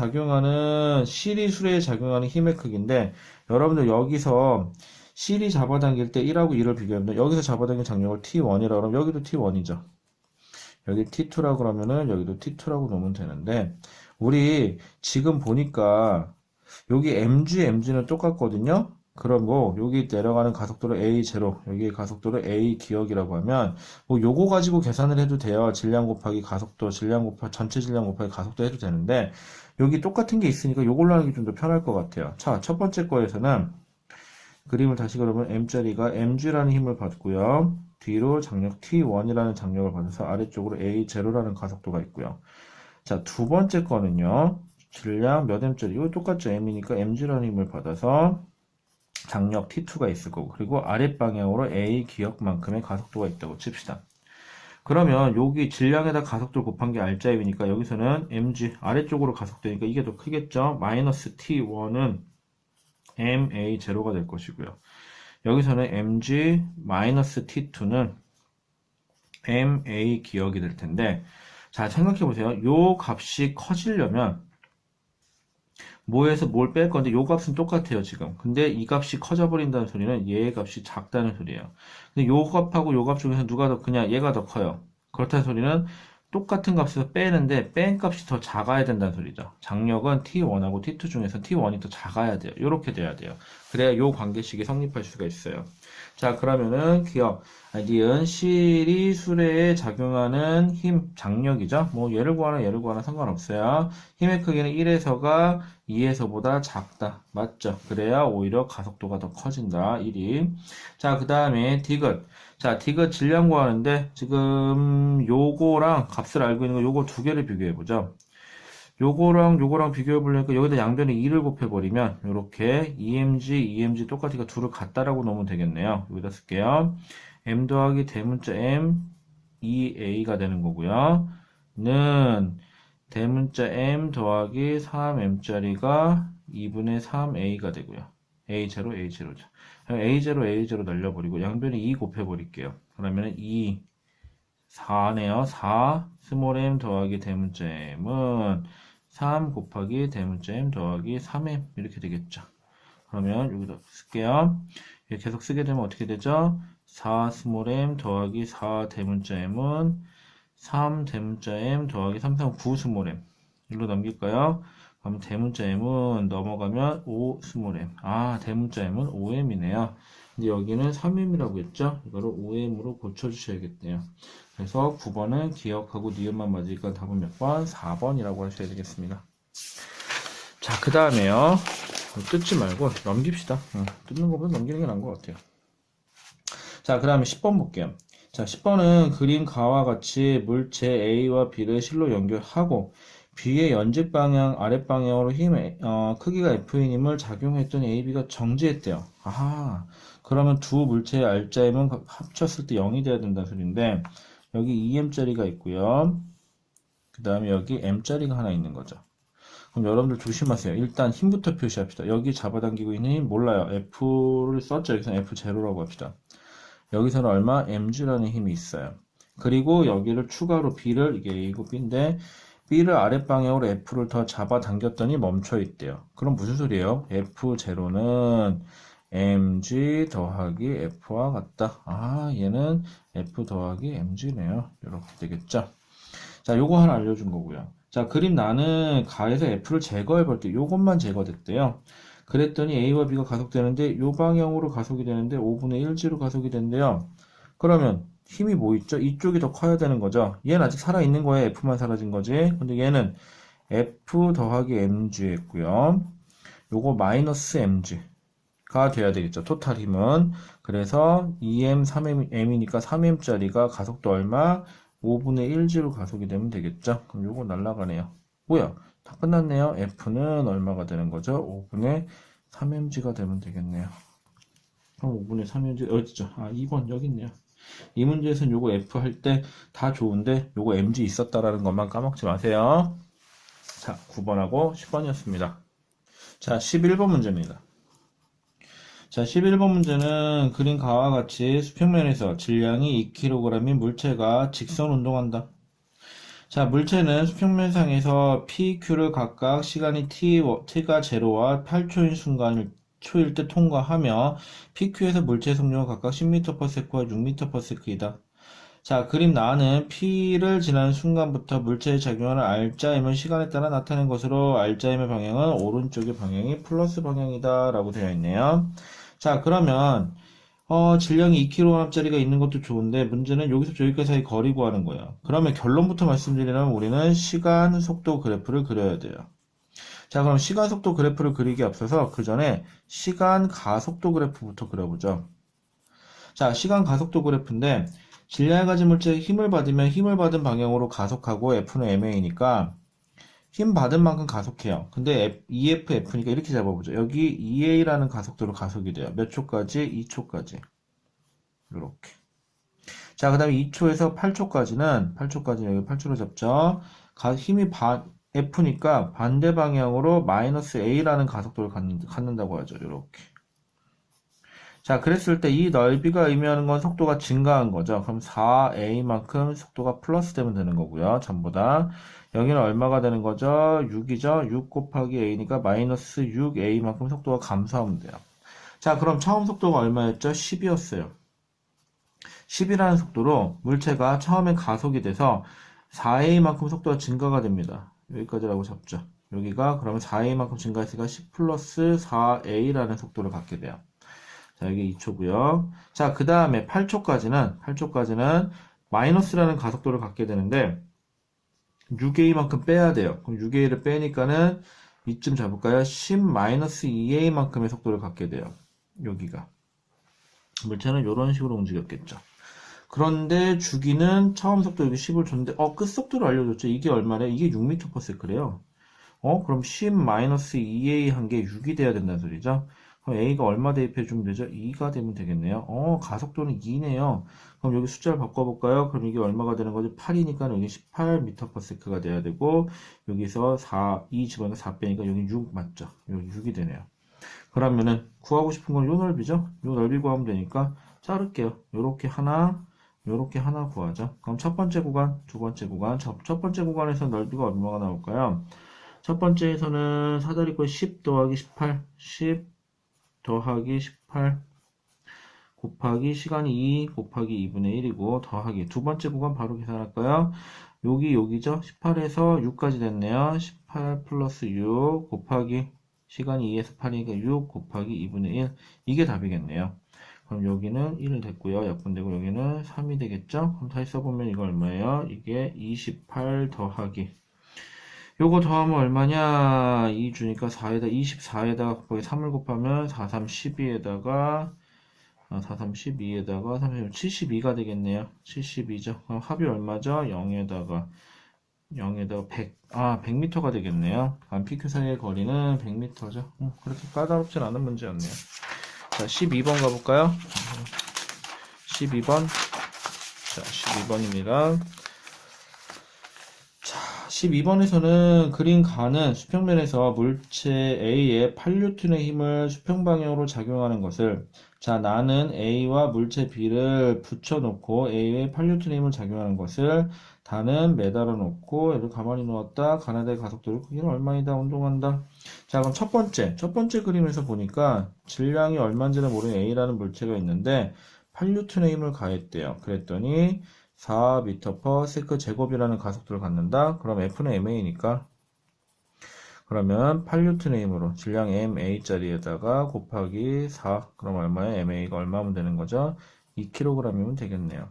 수레에 작용하는 힘의 크기인데 여러분들 여기서 실이 잡아당길 때 1하고 2를 비교하면 여기서 잡아당긴 장력을 T1이라고 그러면 여기도 T1이죠. 여기 T2라고 그러면은 여기도 T2라고 놓으면 되는데 우리 지금 보니까 여기 MG는 똑같거든요. 그럼 뭐 여기 내려가는 가속도를 A0, 여기 가속도를 A 기억이라고 하면 뭐 요거 가지고 계산을 해도 돼요. 질량 곱하기 가속도, 전체 질량 곱하기 가속도 해도 되는데 여기 똑같은 게 있으니까 요걸로 하는 게 좀 더 편할 것 같아요. 자, 첫 번째 거에서는 그림을 다시 그려보면 M자리가 MG라는 힘을 받고요. 뒤로 장력 T1이라는 장력을 받아서 아래쪽으로 A0라는 가속도가 있고요. 자, 두 번째 거는요. 질량 몇 M짜리? 이거 똑같죠. M이니까 MG라는 힘을 받아서 장력 T2가 있을 거고 그리고 아랫방향으로 A 기억만큼의 가속도가 있다고 칩시다. 그러면 여기 질량에다 가속도를 곱한 게 R자입이니까 여기서는 MG 아래쪽으로 가속되니까 이게 더 크겠죠. 마이너스 T1은 MA0가 될 것이고요. 여기서는 MG 마이너스 T2는 MA 기억이 될 텐데 자, 생각해 보세요. 요 값이 커지려면 뭐에서 뭘 뺄 건데 요 값은 똑같아요 지금. 근데 이 값이 커져 버린다는 소리는 얘의 값이 작다는 소리예요. 근데 요 값하고 요 값 중에서 누가 더 크냐? 얘가 더 커요. 그렇다는 소리는 똑같은 값에서 빼는데 뺀 값이 더 작아야 된다는 소리죠. 장력은 T1하고 T2 중에서 T1이 더 작아야 돼요. 이렇게 돼야 돼요. 그래야 요 관계식이 성립할 수가 있어요. 자, 그러면은 기억, 니은, 실이 수레에 작용하는 힘, 장력이죠. 뭐 얘를 구하나 상관없어요. 힘의 크기는 1에서가 2에서보다 작다. 맞죠? 그래야 오히려 가속도가 더 커진다. 1이. 자, 그 다음에 디귿. 자, 디귿 질량 구하는데 지금 요거랑 값을 알고 있는 거 요거 두 개를 비교해 보죠. 요거랑 비교해 보려니까 여기다 양변에 2를 곱해 버리면 요렇게 EMG 똑같으니까 둘을 같다라고 놓으면 되겠네요. 여기다 쓸게요. M 더하기 대문자 M 2A가 되는 거고요. 는 대문자 M 더하기 3M짜리가 2분의 3A가 되고요. A0, A0죠. A0, A0 날려버리고 양변에 2 곱해버릴게요. 그러면 2, 4네요. 4, 스몰 m 더하기 대문자 m은 3 곱하기 대문자 m 더하기 3m 이렇게 되겠죠. 그러면 여기다 쓸게요. 계속 쓰게 되면 어떻게 되죠? 4 스몰 m 더하기 4 대문자 m은 3 대문자 m 더하기 3, 3, 9 스몰 m 일로 넘길까요? 그럼 대문자 m은 넘어가면 5 스몰 m. 아, 대문자 m은 5m이네요. 근데 여기는 3m이라고 했죠? 이거를 5m으로 고쳐주셔야겠네요. 그래서 9번은 기억하고 니은만 맞으니까 답은 몇 번? 4번이라고 하셔야 되겠습니다. 자, 그 다음에요. 뜯지 말고 넘깁시다. 뜯는 것보다 넘기는 게 나은 것 같아요. 자, 그 다음에 10번 볼게요. 자, 10번은 그림 가와 같이 물체 A와 B를 실로 연결하고 B의 연직 방향, 아랫 방향으로 크기가 F인 힘을 작용했던 AB가 정지했대요. 아하, 그러면 두 물체의 알짜임은 합쳤을 때 0이 돼야 된다는 소리인데, 여기 2m짜리가 있고요. 그 다음에 여기 m짜리가 하나 있는 거죠. 그럼 여러분들 조심하세요. 일단 힘부터 표시합시다. 여기 잡아당기고 있는 힘 몰라요. F를 썼죠. 여기서는 F0라고 합시다. 여기서는 얼마? mg라는 힘이 있어요. 그리고 여기를 추가로 B를, 이게 A고 B인데, B를 아랫방향으로 F를 더 잡아당겼더니 멈춰 있대요. 그럼 무슨 소리예요? F0는 mg 더하기 F와 같다. 아, 얘는 F 더하기 mg네요. 이렇게 되겠죠? 자, 요거 하나 알려준 거고요. 자, 그림 나는 가에서 F를 제거해 볼 때 요것만 제거됐대요. 그랬더니 A와 B가 가속되는데 요 방향으로 가속이 되는데 5분의 1g로 가속이 된대요. 그러면 힘이 뭐 있죠? 이쪽이 더 커야 되는 거죠. 얘는 아직 살아있는 거예요. F만 사라진 거지. 근데 얘는 F 더하기 mg였고요. 요거 마이너스 mg가 돼야 되겠죠. 토탈 힘은. 그래서 2m, 3m이니까 3m짜리가 가속도 얼마? 5분의 1g로 가속이 되면 되겠죠. 그럼 요거 날라가네요. 뭐야? 다 끝났네요. F는 얼마가 되는 거죠? 5분의 3mg가 되면 되겠네요. 그럼 5분의 3mg 어디죠? 아, 2번 여기 있네요. 이 문제에서는 요거 F 할 때 다 좋은데 요거 mg 있었다라는 것만 까먹지 마세요. 자, 9번하고 10번이었습니다. 자, 11번 문제입니다. 자, 11번 문제는 그림 가와 같이 수평면에서 질량이 2kg인 물체가 직선 운동한다. 자, 물체는 수평면상에서 PQ를 각각 시간이 T가 0와 8초인 순간을 초일 때 통과하며 PQ에서 물체의 속력은 각각 10m/s와 6m/s이다. 자, 그림 나는 P를 지나는 순간부터 물체에 작용하는 R자임은 시간에 따라 나타낸 것으로 R자임의 방향은 오른쪽의 방향이 플러스 방향이다 라고 되어 있네요. 자, 그러면 질량이 2kg짜리가 있는 것도 좋은데 문제는 여기서 여기까지 사이 거리 구하는 거예요. 그러면 결론부터 말씀드리려면 우리는 시간 속도 그래프를 그려야 돼요. 자, 그럼 시간 속도 그래프를 그리기 앞서서 그 전에 시간 가속도 그래프부터 그려보죠. 자, 시간 가속도 그래프인데 질량을 가진 물체에 힘을 받으면 힘을 받은 방향으로 가속하고 F는 ma니까 힘 받은 만큼 가속해요. 근데 EF, F니까 이렇게 잡아보죠. 여기 EA라는 가속도로 가속이 돼요. 몇 초까지? 2초까지. 이렇게. 자, 그 다음에 2초에서 8초까지는 여기 8초로 잡죠. 힘이 F니까 반대 방향으로 마이너스 A라는 가속도를 갖는다고 하죠. 이렇게. 자, 그랬을 때 이 넓이가 의미하는 건 속도가 증가한 거죠. 그럼 4A만큼 속도가 플러스 되면 되는 거고요. 전부 다. 여기는 얼마가 되는 거죠? 6이죠? 6 곱하기 A니까 마이너스 6A만큼 속도가 감소하면 돼요. 자, 그럼 처음 속도가 얼마였죠? 10이었어요. 10이라는 속도로 물체가 처음에 가속이 돼서 4a만큼 속도가 증가가 됩니다. 여기까지라고 잡죠. 여기가 그러면 4a만큼 증가했으니까 10 플러스 4a라는 속도를 갖게 돼요. 자, 이게 2초고요. 자, 그 다음에 8초까지는 마이너스라는 가속도를 갖게 되는데 6a만큼 빼야 돼요. 그럼 6a를 빼니까는 이쯤 잡을까요? 10-2a만큼의 속도를 갖게 돼요. 여기가. 물체는 이런 식으로 움직였겠죠. 그런데 주기는 처음 속도 여기 10을 줬는데 끝속도를 알려줬죠. 이게 얼마래? 이게 6m/s래요. 그럼 10-2a 한 게 6이 돼야 된다는 소리죠. 그럼 a가 얼마 대입해 주면 되죠? 2가 되면 되겠네요. 가속도는 2네요. 그럼 여기 숫자를 바꿔볼까요? 그럼 이게 얼마가 되는 거죠? 8이니까 여기 18m/s가 돼야 되고 여기서 2 집어넣으면 4 빼니까 여기 6 맞죠? 여기 6이 되네요. 그러면은 구하고 싶은 건 요 넓이죠? 요 넓이 구하면 되니까 자를게요. 요렇게 하나 구하죠. 그럼 첫 번째 구간, 두 번째 구간. 첫 번째 구간에서 넓이가 얼마가 나올까요? 첫 번째에서는 사다리꼴 10 더하기 18, 10 더하기 18 곱하기 시간이 2 곱하기 2분의 1이고 더하기 두 번째 구간 바로 계산할까요? 여기죠? 18에서 6까지 됐네요. 18 플러스 6 곱하기 시간이 2에서 8이니까 6 곱하기 2분의 1 이게 답이겠네요. 그럼 여기는 1 됐고요. 약분되고 여기는 3이 되겠죠? 그럼 다시 써보면 이거 얼마예요? 이게 28 더하기 요거 더하면 얼마냐? 2 주니까 24에다가 곱하기 3을 곱하면 4, 3, 12에다가 4, 3, 12에다가 30, 72가 되겠네요. 72죠. 그럼 합이 얼마죠? 0에다가 100, 100m가 되겠네요. PQ 사이의 거리는 100m죠. 그렇게 까다롭진 않은 문제였네요. 자, 12번 가볼까요? 12번. 자, 12번입니다. 자, 12번에서는 그린 가는 수평면에서 물체 A의 8N의 힘을 수평 방향으로 작용하는 것을 자, 나는 A와 물체 B를 붙여놓고 A의 8N의 힘을 작용하는 것을 다는 매달아 놓고 얘를 가만히 놓았다. 가나다의 가속도를 크기는 얼마이다. 운동한다. 자, 그럼 첫 번째 그림에서 보니까 질량이 얼마인지는 모르는 A라는 물체가 있는데 8N의 힘을 가했대요. 그랬더니 4m/s 제곱이라는 가속도를 갖는다. 그럼 F는 ma니까 그러면 8N의 힘으로 질량 ma짜리에다가 곱하기 4 그럼 얼마예요? ma가 얼마면 되는 거죠? 2kg이면 되겠네요.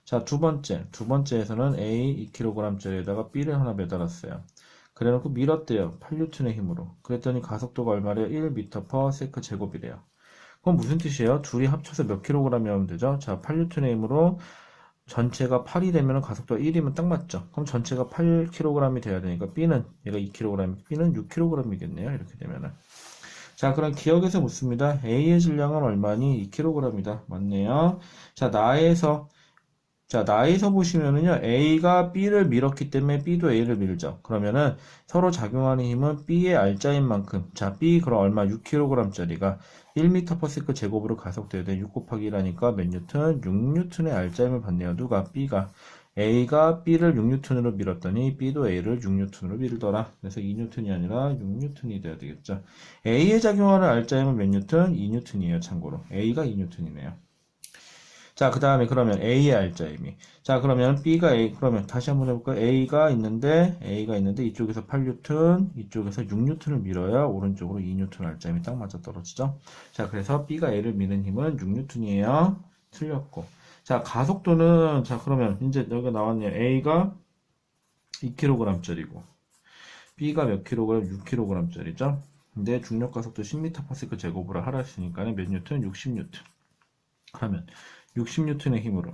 자, 두 번째에서는 A 2kg짜리에다가 B를 하나 매달았어요. 그래놓고 밀었대요. 8N의 힘으로. 그랬더니 가속도가 얼마래요? 1m/s 제곱이래요. 그럼 무슨 뜻이에요? 둘이 합쳐서 몇 kg이 하면 되죠? 자, 8N의 힘으로 전체가 8이 되면 가속도가 1이면 딱 맞죠? 그럼 전체가 8kg이 돼야 되니까 B는 얘가 2kg, B는 6kg이겠네요. 이렇게 되면은. 자, 그럼 기억에서 묻습니다. A의 질량은 얼마니? 2kg이다. 맞네요. 자, 나에서 보시면은요, A가 B를 밀었기 때문에 B도 A를 밀죠. 그러면은 서로 작용하는 힘은 B의 알짜인 만큼, 자, B 그럼 얼마? 6kg짜리가 1m/s 제곱으로 가속돼야 돼. 6 곱하기 1하니까 몇 뉴턴? 6뉴턴의 알짜임을 받네요. 누가? B가. A가 B를 6뉴턴으로 밀었더니 B도 A를 6뉴턴으로 밀더라. 그래서 2뉴턴이 아니라 6뉴턴이 돼야 되겠죠. A에 작용하는 알짜임은 몇 뉴턴? 2뉴턴이에요. 참고로. A가 2뉴턴이네요. 자, 그 다음에 그러면 A의 알짜임이. 자, 그러면 B가 A, 그러면 다시 한번 해볼까요? A가 있는데 이쪽에서 8뉴턴, 이쪽에서 6뉴턴을 밀어야 오른쪽으로 2뉴턴 알짜임이 딱 맞아 떨어지죠? 자, 그래서 B가 A를 미는 힘은 6뉴턴이에요. 틀렸고. 자, 가속도는, 자, 그러면 이제 여기가 나왔네요. A가 2kg짜리고, B가 몇 kg? 6kg짜리죠? 근데 중력 가속도 10m/s 제곱으로 하라 했으니까 몇 뉴턴? 60뉴턴. 그러면 60N의 힘으로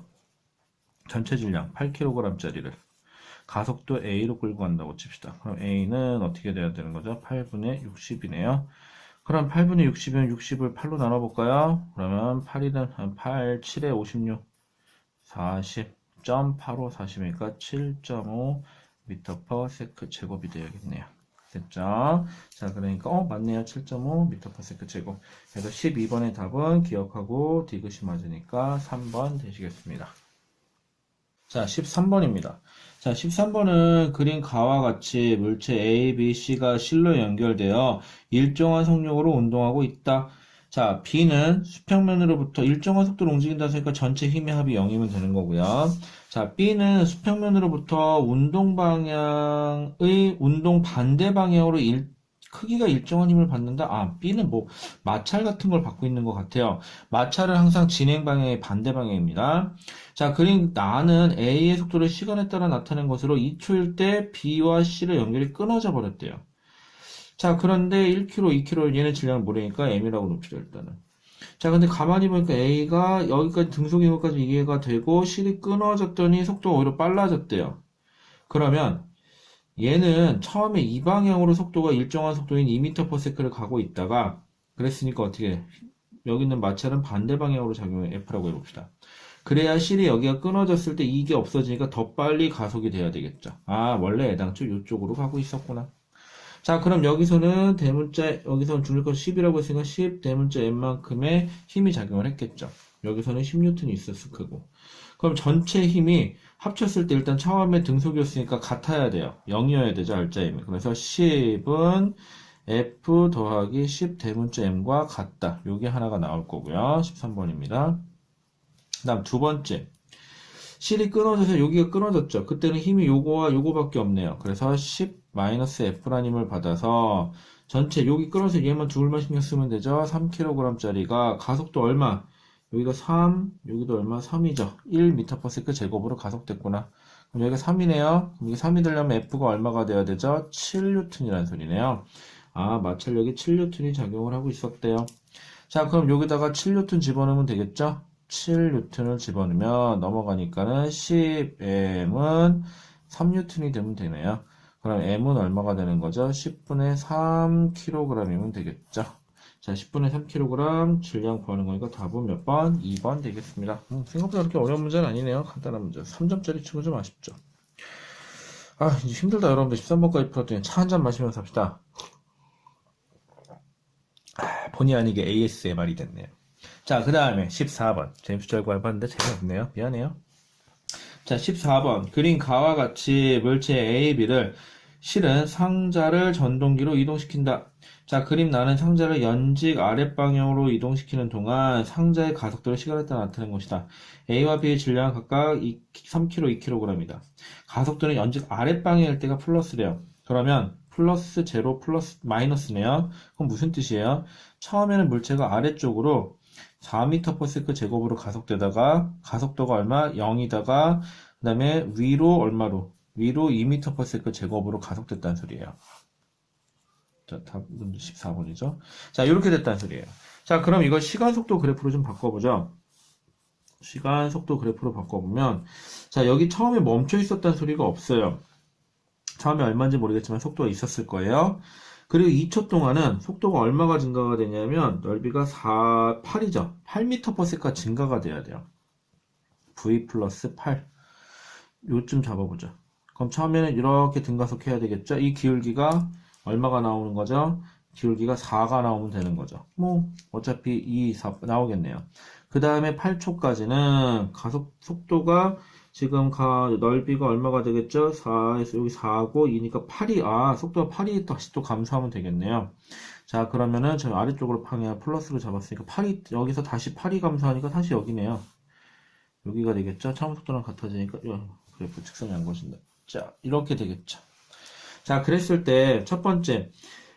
전체 질량 8kg짜리를 가속도 A로 끌고 간다고 칩시다. 그럼 A는 어떻게 돼야 되는 거죠? 8분의 60이네요. 그럼 8분의 60이면 60을 8로 나눠볼까요? 그러면 8이든 8, 7에 56, 40.85, 40이니까 7.5m/s 제곱이 되야겠네요. 됐죠? 자, 그러니까 맞네요. 7.5m/s 제곱. 그래서 12번의 답은 기억하고 디귿이 맞으니까 3번 되시겠습니다. 자, 13번입니다. 자, 13번은 그린 가와 같이 물체 A, B, C가 실로 연결되어 일정한 속력으로 운동하고 있다. 자, B는 수평면으로부터 일정한 속도로 움직인다 했으니까 전체 힘의 합이 0이면 되는 거고요. 자, B는 수평면으로부터 운동 방향의 운동 반대 방향으로 크기가 일정한 힘을 받는다. 아, B는 뭐 마찰 같은 걸 받고 있는 것 같아요. 마찰은 항상 진행 방향의 반대 방향입니다. 자, 그림 나는 A의 속도를 시간에 따라 나타낸 것으로 2초일 때 B와 C의 연결이 끊어져 버렸대요. 자, 그런데 1km, 2km 얘는 질량을 모르니까 M이라고 놉시다, 일단은. 자, 근데 가만히 보니까 A가 여기까지 등속 이동까지 이해가 되고 실이 끊어졌더니 속도가 오히려 빨라졌대요. 그러면 얘는 처음에 이 방향으로 속도가 일정한 속도인 2m/s를 가고 있다가 그랬으니까 어떻게 여기 있는 마찰은 반대 방향으로 작용해 F라고 해봅시다. 그래야 실이 여기가 끊어졌을 때 이게 없어지니까 더 빨리 가속이 돼야 되겠죠. 아, 원래 애당초 이쪽으로 가고 있었구나. 자, 그럼 여기서는 대문자, 여기서는 중력값 10이라고 했으니까 10 대문자 n만큼의 힘이 작용을 했겠죠. 여기서는 10N이 있었을 거고. 그럼 전체 힘이 합쳤을 때 일단 처음에 등속이었으니까 같아야 돼요. 0이어야 되죠, 알짜 m이. 그래서 10은 F 더하기 10 대문자 m과 같다. 요게 하나가 나올 거고요. 13번입니다. 그 다음 두 번째. 실이 끊어져서 여기가 끊어졌죠. 그때는 힘이 요거와 요거밖에 없네요. 그래서 10-F라는 힘을 받아서 전체 여기 끊어서 얘만 둘만 신경 쓰면 되죠. 3kg짜리가 가속도 얼마? 여기가 3, 여기도 얼마? 3이죠. 1m/s 제곱으로 가속됐구나. 그럼 여기가 3이네요. 그럼 이게 3이 되려면 F가 얼마가 돼야 되죠? 7N이라는 소리네요. 아, 마찰력이 7N이 작용을 하고 있었대요. 자, 그럼 여기다가 7N 집어넣으면 되겠죠? 7N을 집어넣으면 넘어가니까는 10M은 3N이 되면 되네요. 그럼 M은 얼마가 되는 거죠? 10분의 3kg이면 되겠죠. 자, 10분의 3kg 질량 구하는 거니까 답은 몇 번? 2번 되겠습니다. 생각보다 그렇게 어려운 문제는 아니네요. 간단한 문제. 3점짜리 치고 좀 아쉽죠. 아, 이제 힘들다 여러분들. 13번까지 풀었더니 차 한잔 마시면서 합시다. 아, 본의 아니게 ASMR이 됐네요. 자, 그 다음에 14번. 제임스 절구 해봤는데 재미없네요. 미안해요. 자, 14번. 그린 가와 같이 물체 A, B를 실은 상자를 전동기로 이동시킨다. 자, 그림 나는 상자를 연직 아랫방향으로 이동시키는 동안 상자의 가속도를 시간에 따라 나타낸 것이다. A와 B의 질량은 각각 3kg, 2kg이다. 가속도는 연직 아랫방향일 때가 플러스래요. 그러면 플러스 제로 플러스 마이너스네요. 그럼 무슨 뜻이에요? 처음에는 물체가 아래쪽으로 4m/s 제곱으로 가속되다가 가속도가 얼마? 0이다가 그 다음에 위로 얼마로? 위로 2m/s 제곱으로 가속됐다는 소리예요. 자, 답은 14번이죠. 자, 이렇게 됐다는 소리예요. 자, 그럼 이걸 시간 속도 그래프로 좀 바꿔보죠. 시간 속도 그래프로 바꿔보면 자, 여기 처음에 멈춰 있었다는 소리가 없어요. 처음에 얼마인지 모르겠지만 속도가 있었을 거예요. 그리고 2초 동안은 속도가 얼마가 증가가 되냐면 넓이가 8이죠. 8m/s가 증가가 돼야 돼요. v 플러스 8. 요쯤 잡아보죠. 그럼 처음에는 이렇게 등가속해야 되겠죠. 이 기울기가 얼마가 나오는 거죠? 기울기가 4가 나오면 되는 거죠. 뭐 어차피 2, 4 나오겠네요. 그 다음에 8초까지는 가속 속도가 지금 넓이가 얼마가 되겠죠? 4에서 여기 4고 2니까 8이 속도가 8이 다시 또 감소하면 되겠네요. 자, 그러면은 저 아래쪽으로 방향 플러스로 잡았으니까 8이 여기서 다시 8이 감소하니까 다시 여기네요. 여기가 되겠죠? 처음 속도랑 같아지니까 그래프 측선이 안 거신다. 자, 이렇게 되겠죠. 자, 그랬을 때 첫 번째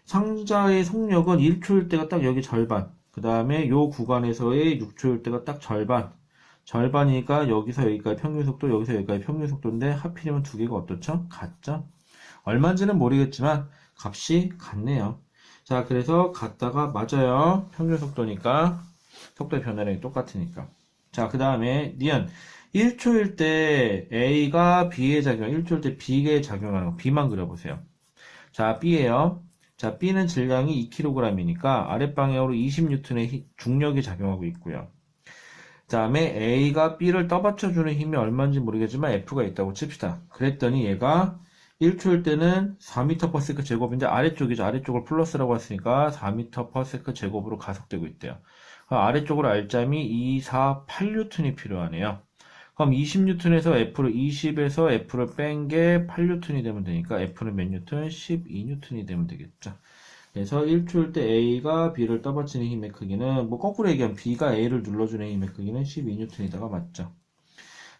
상자의 속력은 1초일 때가 딱 여기 절반. 그 다음에 요 구간에서의 6초일 때가 딱 절반. 절반이니까 여기서 여기까지 평균속도, 여기서 여기까지 평균속도인데 하필이면 두 개가 어떻죠? 같죠? 얼마인지는 모르겠지만 값이 같네요. 자, 그래서 같다가 맞아요. 평균속도니까 속도의 변화량이 똑같으니까. 자, 그 다음에 니은 1초일 때 A가 B에 작용, 1초일 때 B에 작용하는 거 B만 그려보세요. 자, B예요. 자, B는 질량이 2kg이니까 아랫방향으로 20N의 중력이 작용하고 있고요. 그 다음에 A가 B를 떠받쳐주는 힘이 얼마인지 모르겠지만 F가 있다고 칩시다. 그랬더니 얘가 1초일 때는 4m/s 제곱인데 아래쪽이죠. 아래쪽을 플러스라고 했으니까 4m/s 제곱으로 가속되고 있대요. 아래쪽으로 알짬이 2, 4, 8N이 필요하네요. 그럼 20N에서 F를 20에서 F를 뺀 게 8N이 되면 되니까 F는 몇 N? 12N이 되면 되겠죠. 그래서 1초일 때 A가 B를 떠받치는 힘의 크기는, 뭐 거꾸로 얘기하면 B가 A를 눌러주는 힘의 크기는 12N이다가 맞죠.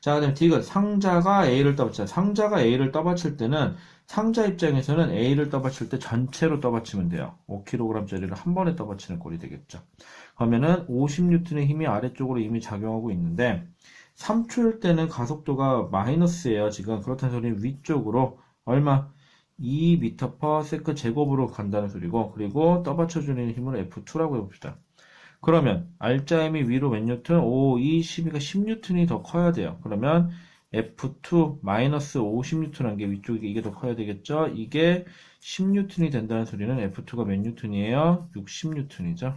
자, 그다음에 D가 상자가 A를 떠받쳐. 상자가 A를 떠받칠 때는 상자 입장에서는 A를 떠받칠 때 전체로 떠받치면 돼요. 5kg짜리를 한 번에 떠받치는 꼴이 되겠죠. 그러면은 50N의 힘이 아래쪽으로 이미 작용하고 있는데 3초일 때는 가속도가 마이너스예요. 지금 그렇다는 소리는 위쪽으로 얼마? 2m/s 제곱으로 간다는 소리고, 그리고 떠받쳐주는 힘을 F2라고 해봅시다. 그러면 R자임이 위로 몇 뉴턴? 5, 2, 12가 10뉴턴이 더 커야 돼요. 그러면 F2 마이너스 50뉴턴한 게 위쪽이 이게 더 커야 되겠죠? 이게 10뉴턴이 된다는 소리는 F2가 몇 뉴턴이에요? 60뉴턴이죠.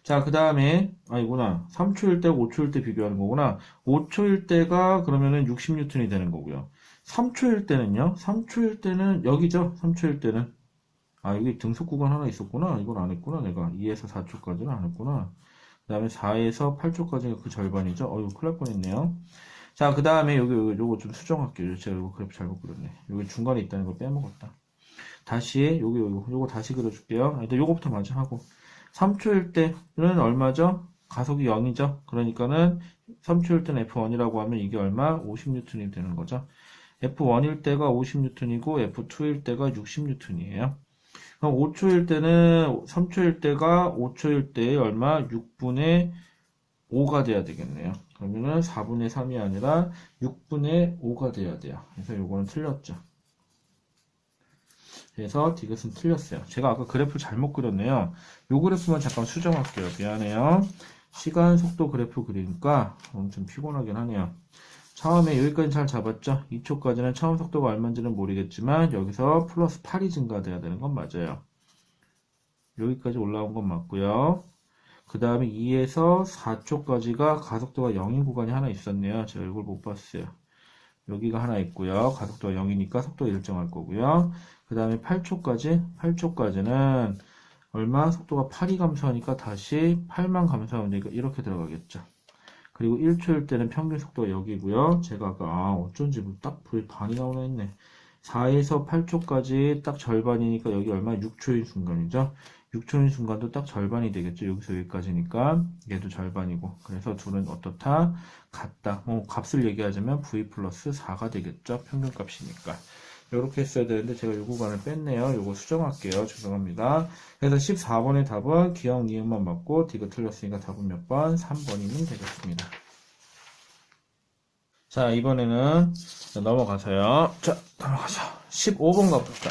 자, 그 다음에, 아니구나. 3초일 때, 5초일 때 비교하는 거구나. 5초일 때가 그러면은 60뉴턴이 되는 거고요. 3초일 때는요? 3초일 때는 여기죠? 3초일 때는. 아, 여기 등속 구간 하나 있었구나. 이건 안 했구나. 내가 2에서 4초까지는 안 했구나. 그 다음에 4에서 8초까지가 그 절반이죠. 이거 큰일 날 뻔했네요. 자, 그 다음에 요거 좀 수정할게요. 제가 이거 그래프 잘못 그렸네. 여기 중간에 있다는 걸 빼먹었다. 다시, 요거 다시 그려줄게요. 일단 요거부터 먼저 하고. 3초일 때는 얼마죠? 가속이 0이죠. 그러니까는 3초일 때는 F1이라고 하면 이게 얼마? 50뉴턴이 되는 거죠. F1일 때가 50뉴턴이고 F2일 때가 60뉴턴이에요. 그럼 5초일 때는 3초일 때가 5초일 때에 얼마? 6분의 5가 돼야 되겠네요. 그러면은 4분의 3이 아니라 6분의 5가 돼야 돼요. 그래서 요거는 틀렸죠. 그래서 디귿은 틀렸어요. 제가 아까 그래프를 잘못 그렸네요. 요 그래프만 잠깐 수정할게요. 미안해요. 시간 속도 그래프 그리니까 엄청 피곤하긴 하네요. 처음에 여기까지 잘 잡았죠? 2초까지는 처음 속도가 얼마인지는 모르겠지만 여기서 플러스 8이 증가돼야 되는 건 맞아요. 여기까지 올라온 건 맞고요. 그 다음에 2에서 4초까지가 가속도가 0인 구간이 하나 있었네요. 제가 이걸 못 봤어요. 여기가 하나 있고요. 가속도가 0이니까 속도가 일정할 거고요. 그 다음에 8초까지는 얼마? 속도가 8이 감소하니까 다시 8만 감소하면 되니까 이렇게 들어가겠죠. 그리고 1초일 때는 평균 속도가 여기고요. 제가 아까 어쩐지 딱 반이 나오나 했네. 4에서 8초까지 딱 절반이니까 여기 얼마? 6초인 순간이죠. 6초인 순간도 딱 절반이 되겠죠. 여기서 여기까지니까 얘도 절반이고. 그래서 둘은 어떻다? 같다. 값을 얘기하자면 V 플러스 4가 되겠죠. 평균값이니까. 이렇게 했어야 되는데 제가 요 구간을 뺐네요. 요거 수정할게요. 죄송합니다. 그래서 14번의 답은 기억 니은만 맞고 디귿 틀렸으니까 답은 몇 번? 3번이면 되겠습니다. 자, 이번에는 넘어가서요. 자, 넘어가서 15번 가봅시다.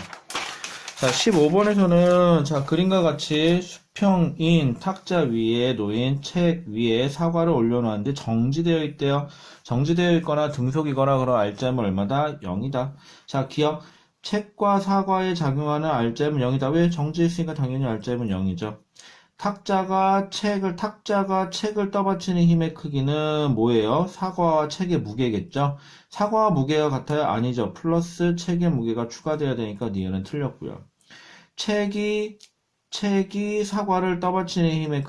자, 15번에서는 자, 그림과 같이 수평인 탁자 위에 놓인 책 위에 사과를 올려놓았는데 정지되어 있대요. 정지되어 있거나 등속이거나 그런 R자임은 얼마다? 0이다. 자, 기억. 책과 사과에 작용하는 R자임은 0이다. 왜? 정지했으니까 당연히 R자임은 0이죠. 탁자가 책을 떠받치는 힘의 크기는 뭐예요? 사과와 책의 무게겠죠? 사과와 무게가 같아요? 아니죠. 플러스 책의 무게가 추가돼야 되니까 니은은 틀렸고요. 책이 사과를 떠받치는 힘의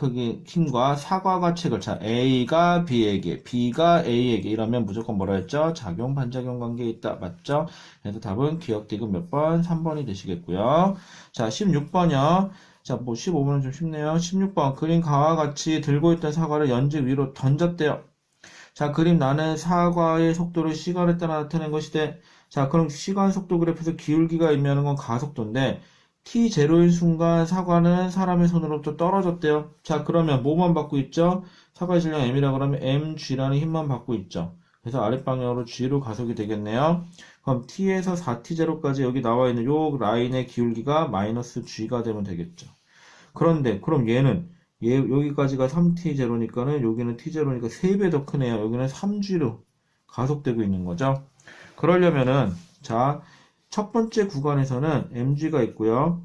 힘과 사과가 책을, 자, A가 B에게, B가 A에게 이러면 무조건 뭐라 했죠? 작용, 반작용 관계에 있다. 맞죠? 그래서 답은 기억 디귿 몇 번? 3번이 되시겠고요. 자, 16번이요. 자, 15번은 좀 쉽네요. 16번. 그림 가와 같이 들고 있던 사과를 연지 위로 던졌대요. 자, 그림 나는 사과의 속도를 시간에 따라 나타낸 것이대. 자, 그럼 시간 속도 그래프에서 기울기가 의미하는 건 가속도인데, t0인 순간 사과는 사람의 손으로부터 떨어졌대요. 자, 그러면 뭐만 받고 있죠? 사과의 질량 m이라고 하면 mg라는 힘만 받고 있죠. 그래서 아랫방향으로 g로 가속이 되겠네요. 그럼 t에서 4t0까지 여기 나와 있는 요 라인의 기울기가 마이너스 g가 되면 되겠죠. 그런데 그럼 얘는 여기까지가 3t0니까는 여기는 t0니까 3배 더 크네요. 여기는 3g로 가속되고 있는 거죠. 그러려면은 자, 첫 번째 구간에서는 mg가 있고요.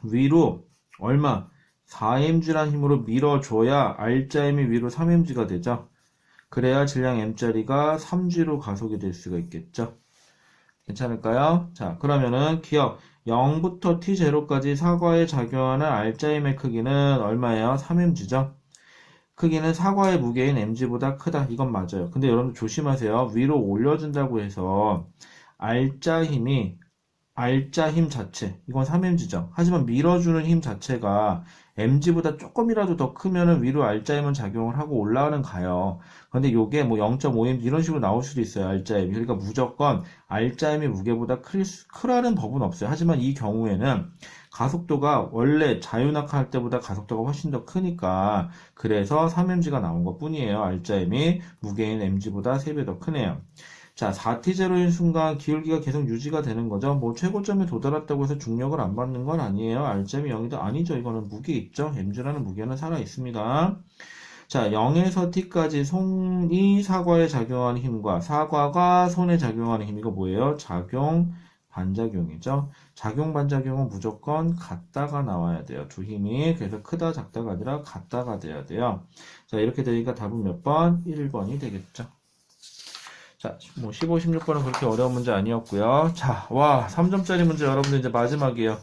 위로 얼마? 4mg라는 힘으로 밀어줘야 R자임이 위로 3mg가 되죠. 그래야 질량 m짜리가 3g로 가속이 될 수가 있겠죠. 괜찮을까요? 자, 그러면은 기억 0부터 t0까지 사과에 작용하는 R자임의 크기는 얼마예요? 3mg죠. 크기는 사과의 무게인 mg보다 크다. 이건 맞아요. 근데 여러분 조심하세요. 위로 올려준다고 해서 R자 힘이 R자 힘 자체, 이건 3mg죠. 하지만 밀어주는 힘 자체가 mg보다 조금이라도 더 크면은 위로 R자 힘은 작용을 하고 올라가는 가요. 근데 요게 뭐 0.5mg 이런 식으로 나올 수도 있어요. R자 힘이. 그러니까 무조건 R자 힘이 무게보다 크라는 법은 없어요. 하지만 이 경우에는 가속도가 원래 자유낙하할 때보다 가속도가 훨씬 더 크니까 그래서 3mg가 나온 것 뿐이에요. R자 힘이 무게인 mg보다 3배 더 크네요. 자, 4t0인 순간 기울기가 계속 유지가 되는 거죠. 뭐 최고점에 도달했다고 해서 중력을 안 받는 건 아니에요. R점이 0이도 아니죠. 이거는 무게 있죠. mg라는 무게는 살아 있습니다. 자, 0에서 t까지 손이 사과에 작용하는 힘과 사과가 손에 작용하는 힘, 이거 뭐예요? 작용, 반작용이죠. 작용, 반작용은 무조건 같다가 나와야 돼요. 두 힘이. 그래서 크다, 작다가 아니라 같다가 돼야 돼요. 자, 이렇게 되니까 답은 몇 번? 1번이 되겠죠. 자, 뭐 15, 16번은 그렇게 어려운 문제 아니었고요. 자, 와, 3점짜리 문제 여러분들 이제 마지막이에요.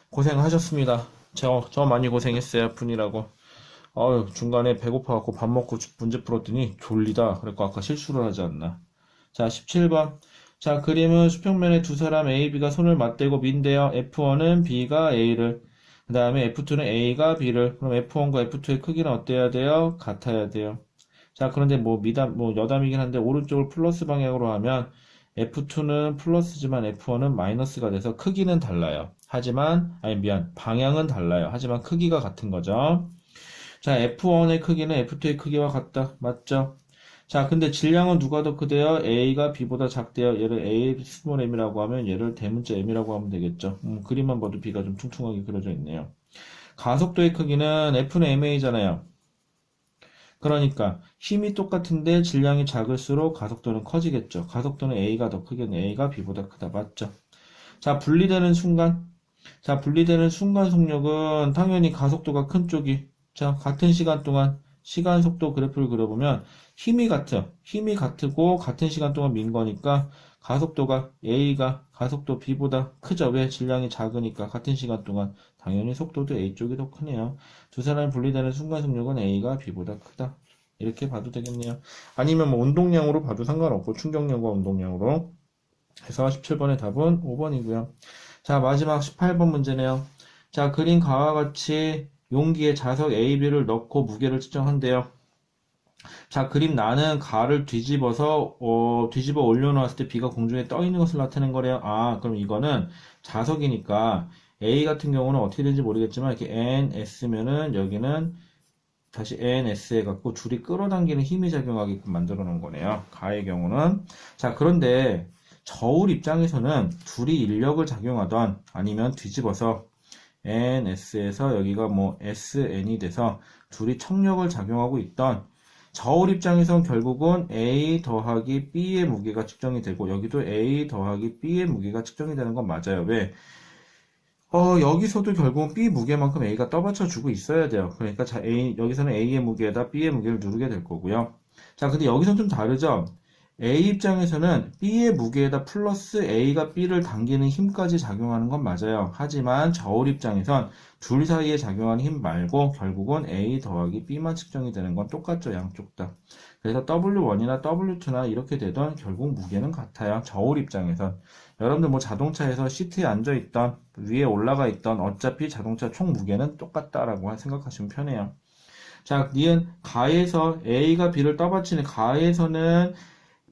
고생하셨습니다. 저 많이 고생했어요. 분이라고. 중간에 배고파갖고 밥 먹고 문제 풀었더니 졸리다. 그래서 아까 실수를 하지 않나. 자, 17번. 자, 그림은 수평면에 두 사람 A, B가 손을 맞대고 민대요. F1은 B가 A를, 그 다음에 F2는 A가 B를. 그럼 F1과 F2의 크기는 어때야 돼요? 같아야 돼요. 자, 그런데 뭐 여담이긴 한데 오른쪽을 플러스 방향으로 하면 F2는 플러스지만 F1은 마이너스가 돼서 크기는 달라요. 하지만 방향은 달라요. 하지만 크기가 같은 거죠. 자, F1의 크기는 F2의 크기와 같다. 맞죠? 자, 근데 질량은 누가 더 크대요? A가 B보다 작대요. 얘를 A 스몰 m이라고 하면 얘를 대문자 m이라고 하면 되겠죠. 그림만 봐도 B가 좀 퉁퉁하게 그려져 있네요. 가속도의 크기는 F는 ma잖아요. 그러니까 힘이 똑같은데 질량이 작을수록 가속도는 커지겠죠. 가속도는 A가 더 크겠네. A가 B보다 크다. 맞죠? 자, 분리되는 순간. 자, 분리되는 순간 속력은 당연히 가속도가 큰 쪽이. 자, 같은 시간 동안 시간 속도 그래프를 그려보면 힘이 같고 같은 시간 동안 민 거니까 가속도가 A가 가속도 B보다 크죠. 왜? 질량이 작으니까 같은 시간 동안 당연히 속도도 A 쪽이 더 크네요. 두 사람이 분리되는 순간 속력은 A가 B보다 크다. 이렇게 봐도 되겠네요. 아니면 뭐 운동량으로 봐도 상관없고 충격량과 운동량으로 해서 17번의 답은 5번이고요. 자, 마지막 18번 문제네요. 자, 그린 가와 같이 용기에 자석 A, B를 넣고 무게를 측정한대요. 자, 그림 나는 가를 뒤집어 올려놓았을 때 B가 공중에 떠 있는 것을 나타낸 거래요. 그럼 이거는 자석이니까 A 같은 경우는 어떻게 되는지 모르겠지만 이렇게 NS면은 여기는 다시 NS 해갖고 줄이 끌어당기는 힘이 작용하게끔 만들어 놓은 거네요. 가의 경우는. 자, 그런데 저울 입장에서는 둘이 인력을 작용하던 아니면 뒤집어서 NS에서 여기가 뭐 SN이 돼서 둘이 청력을 작용하고 있던 저울 입장에선 결국은 A 더하기 B의 무게가 측정이 되고 여기도 A 더하기 B의 무게가 측정이 되는 건 맞아요. 왜? 여기서도 결국은 B 무게만큼 A가 떠받쳐주고 있어야 돼요. 그러니까 여기서는 A의 무게에다 B의 무게를 누르게 될 거고요. 자, 근데 여기서는 좀 다르죠? A 입장에서는 B의 무게에다 플러스 A가 B를 당기는 힘까지 작용하는 건 맞아요. 하지만 저울 입장에선 둘 사이에 작용하는 힘 말고 결국은 A 더하기 B만 측정이 되는 건 똑같죠. 양쪽 다. 그래서 W1이나 W2나 이렇게 되던 결국 무게는 같아요. 저울 입장에선. 여러분들 뭐 자동차에서 시트에 앉아있던 위에 올라가 있던 어차피 자동차 총 무게는 똑같다라고 생각하시면 편해요. 자, 니은 가에서 A가 B를 떠받치는 가에서는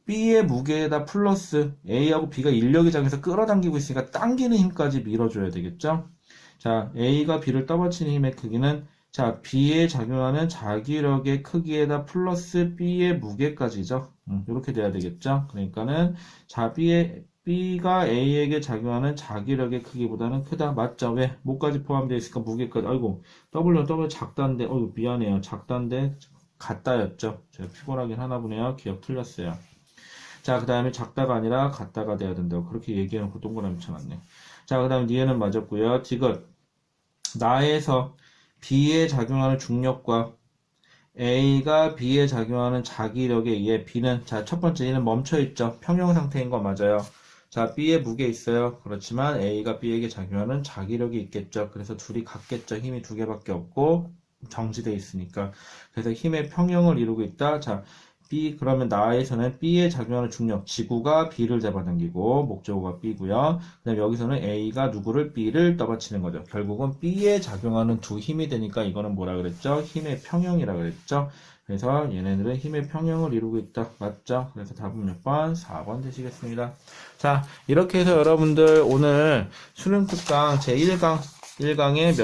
B의 무게에다 플러스 A하고 B가 인력이 작용해서 끌어당기고 있으니까 당기는 힘까지 밀어줘야 되겠죠? 자, A가 B를 떠받치는 힘의 크기는 자, B에 작용하는 자기력의 크기에다 플러스 B의 무게까지죠. 이렇게 돼야 되겠죠? 그러니까는 자, B가 A에게 작용하는 자기력의 크기보다는 크다. 맞죠? 왜? 뭐까지 포함되어 있을까? 무게까지. 아이고, W 작다인데, 미안해요. 작다인데, 같다였죠. 제가 피곤하긴 하나 보네요. 기억 틀렸어요. 자, 그 다음에 작다가 아니라 같다가 돼야 된다고. 그렇게 얘기해놓고 동그라미 쳐놨네. 자, 그 다음에 니에는 맞았고요. 디귿. 나에서 B에 작용하는 중력과 A가 B에 작용하는 자기력에 의해 B는, 자, 첫 번째 얘는 멈춰있죠. 평형 상태인 거 맞아요. 자, B에 무게 있어요. 그렇지만 A가 B에게 작용하는 자기력이 있겠죠. 그래서 둘이 같겠죠. 힘이 두 개밖에 없고 정지되어 있으니까. 그래서 힘의 평형을 이루고 있다. 자, B, 그러면 나에서는 B에 작용하는 중력, 지구가 B를 잡아당기고, 목적어가 B고요. 그 다음에 여기서는 A가 누구를 B를 떠받치는 거죠. 결국은 B에 작용하는 두 힘이 되니까 이거는 뭐라 그랬죠? 힘의 평형이라 그랬죠? 그래서 얘네들은 힘의 평형을 이루고 있다. 맞죠? 그래서 답은 몇 번? 4번 되시겠습니다. 자, 이렇게 해서 여러분들 오늘 수능 특강 제1강, 1강에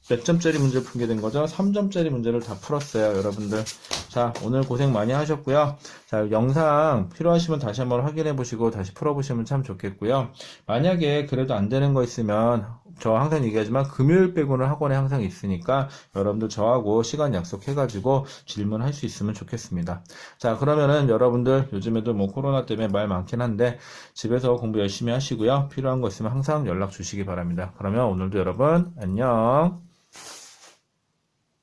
몇 점짜리 문제를 풀게 된 거죠? 3점짜리 문제를 다 풀었어요, 여러분들. 자, 오늘 고생 많이 하셨고요. 자, 영상 필요하시면 다시 한번 확인해 보시고 다시 풀어보시면 참 좋겠고요. 만약에 그래도 안 되는 거 있으면 저 항상 얘기하지만 금요일 빼고는 학원에 항상 있으니까 여러분들 저하고 시간 약속해가지고 질문할 수 있으면 좋겠습니다. 자, 그러면은 여러분들 요즘에도 뭐 코로나 때문에 말 많긴 한데 집에서 공부 열심히 하시고요. 필요한 거 있으면 항상 연락 주시기 바랍니다. 그러면 오늘도 여러분 안녕.